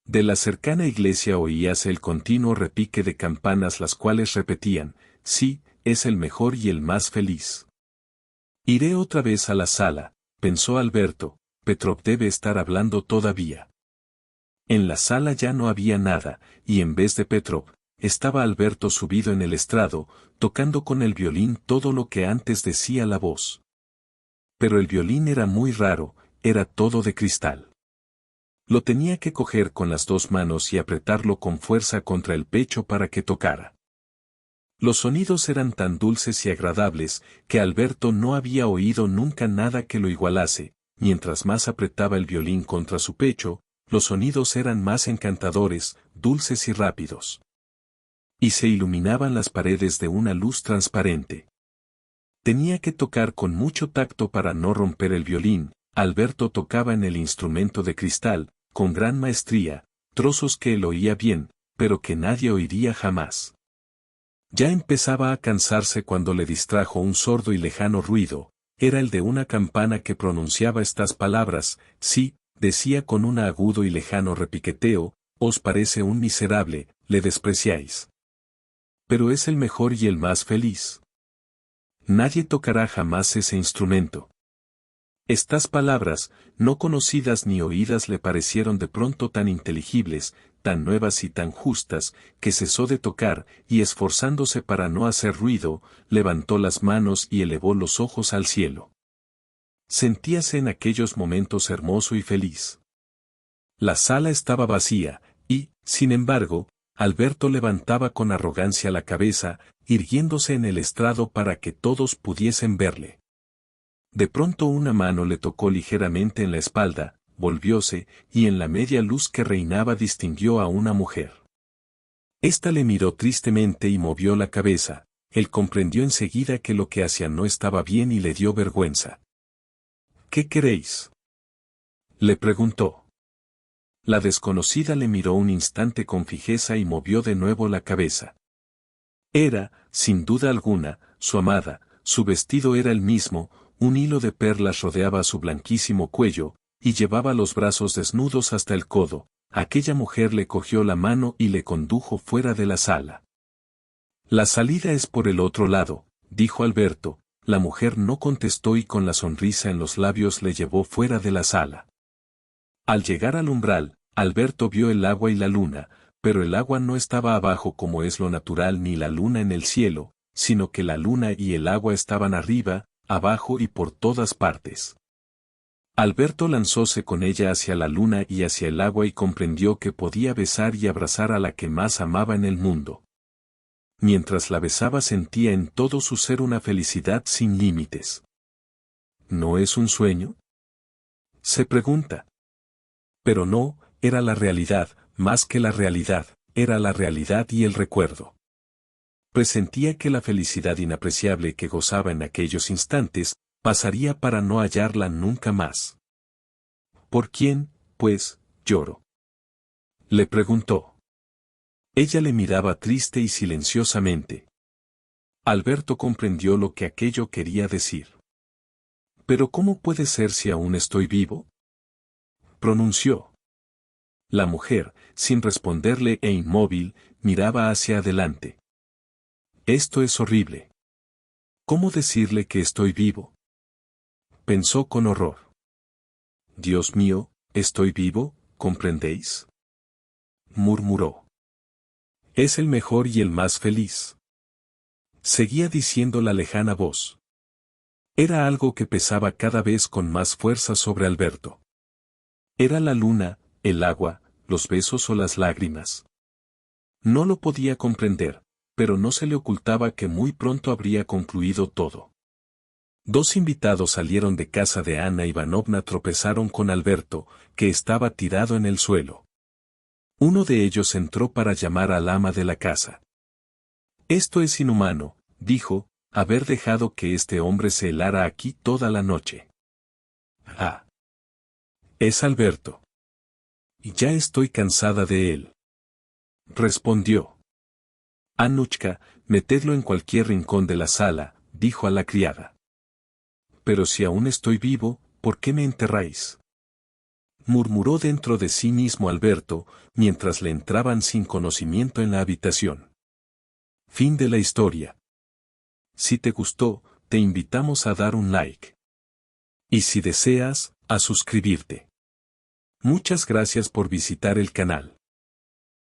De la cercana iglesia oíase el continuo repique de campanas las cuales repetían, sí, es el mejor y el más feliz. Iré otra vez a la sala, pensó Alberto, Petrov debe estar hablando todavía. En la sala ya no había nada, y en vez de Petrov, estaba Alberto subido en el estrado, tocando con el violín todo lo que antes decía la voz. Pero el violín era muy raro, era todo de cristal. Lo tenía que coger con las dos manos y apretarlo con fuerza contra el pecho para que tocara. Los sonidos eran tan dulces y agradables, que Alberto no había oído nunca nada que lo igualase, mientras más apretaba el violín contra su pecho, los sonidos eran más encantadores, dulces y rápidos. Y se iluminaban las paredes de una luz transparente. Tenía que tocar con mucho tacto para no romper el violín. Alberto tocaba en el instrumento de cristal, con gran maestría, trozos que él oía bien, pero que nadie oiría jamás. Ya empezaba a cansarse cuando le distrajo un sordo y lejano ruido, era el de una campana que pronunciaba estas palabras, sí, decía con un agudo y lejano repiqueteo, os parece un miserable, le despreciáis. Pero es el mejor y el más feliz. Nadie tocará jamás ese instrumento. Estas palabras, no conocidas ni oídas le parecieron de pronto tan inteligibles, tan nuevas y tan justas, que cesó de tocar, y esforzándose para no hacer ruido, levantó las manos y elevó los ojos al cielo. Sentíase en aquellos momentos hermoso y feliz. La sala estaba vacía, y, sin embargo, Alberto levantaba con arrogancia la cabeza, irguiéndose en el estrado para que todos pudiesen verle. De pronto una mano le tocó ligeramente en la espalda, volvióse, y en la media luz que reinaba distinguió a una mujer. Esta le miró tristemente y movió la cabeza, él comprendió enseguida que lo que hacía no estaba bien y le dio vergüenza. ¿Qué queréis?, le preguntó. La desconocida le miró un instante con fijeza y movió de nuevo la cabeza. Era, sin duda alguna, su amada, su vestido era el mismo, un hilo de perlas rodeaba su blanquísimo cuello, y llevaba los brazos desnudos hasta el codo. Aquella mujer le cogió la mano y le condujo fuera de la sala. La salida es por el otro lado, dijo Alberto. La mujer no contestó y con la sonrisa en los labios le llevó fuera de la sala. Al llegar al umbral, Alberto vio el agua y la luna, pero el agua no estaba abajo como es lo natural ni la luna en el cielo, sino que la luna y el agua estaban arriba, abajo y por todas partes. Alberto lanzóse con ella hacia la luna y hacia el agua y comprendió que podía besar y abrazar a la que más amaba en el mundo. Mientras la besaba sentía en todo su ser una felicidad sin límites. ¿No es un sueño?, se pregunta. Pero no, era la realidad, más que la realidad, era la realidad y el recuerdo. Presentía que la felicidad inapreciable que gozaba en aquellos instantes, pasaría para no hallarla nunca más. ¿Por quién, pues, lloro?, le preguntó. Ella le miraba triste y silenciosamente. Alberto comprendió lo que aquello quería decir. ¿Pero cómo puede ser si aún estoy vivo?, pronunció. La mujer, sin responderle e inmóvil, miraba hacia adelante. Esto es horrible. ¿Cómo decirle que estoy vivo?, pensó con horror. Dios mío, ¿estoy vivo, comprendéis?, murmuró. Es el mejor y el más feliz, seguía diciendo la lejana voz. Era algo que pesaba cada vez con más fuerza sobre Alberto. Era la luna, el agua, los besos o las lágrimas. No lo podía comprender, pero no se le ocultaba que muy pronto habría concluido todo. Dos invitados salieron de casa de Ana Ivanovna, tropezaron con Alberto, que estaba tirado en el suelo. Uno de ellos entró para llamar al ama de la casa. Esto es inhumano, dijo, haber dejado que este hombre se helara aquí toda la noche. Ah. Es Alberto. Y ya estoy cansada de él. respondió. Anushka, metedlo en cualquier rincón de la sala, dijo a la criada. Pero si aún estoy vivo, ¿por qué me enterráis? Murmuró dentro de sí mismo Alberto, mientras le entraban sin conocimiento en la habitación. Fin de la historia. Si te gustó, te invitamos a dar un like. Y si deseas, a suscribirte. Muchas gracias por visitar el canal.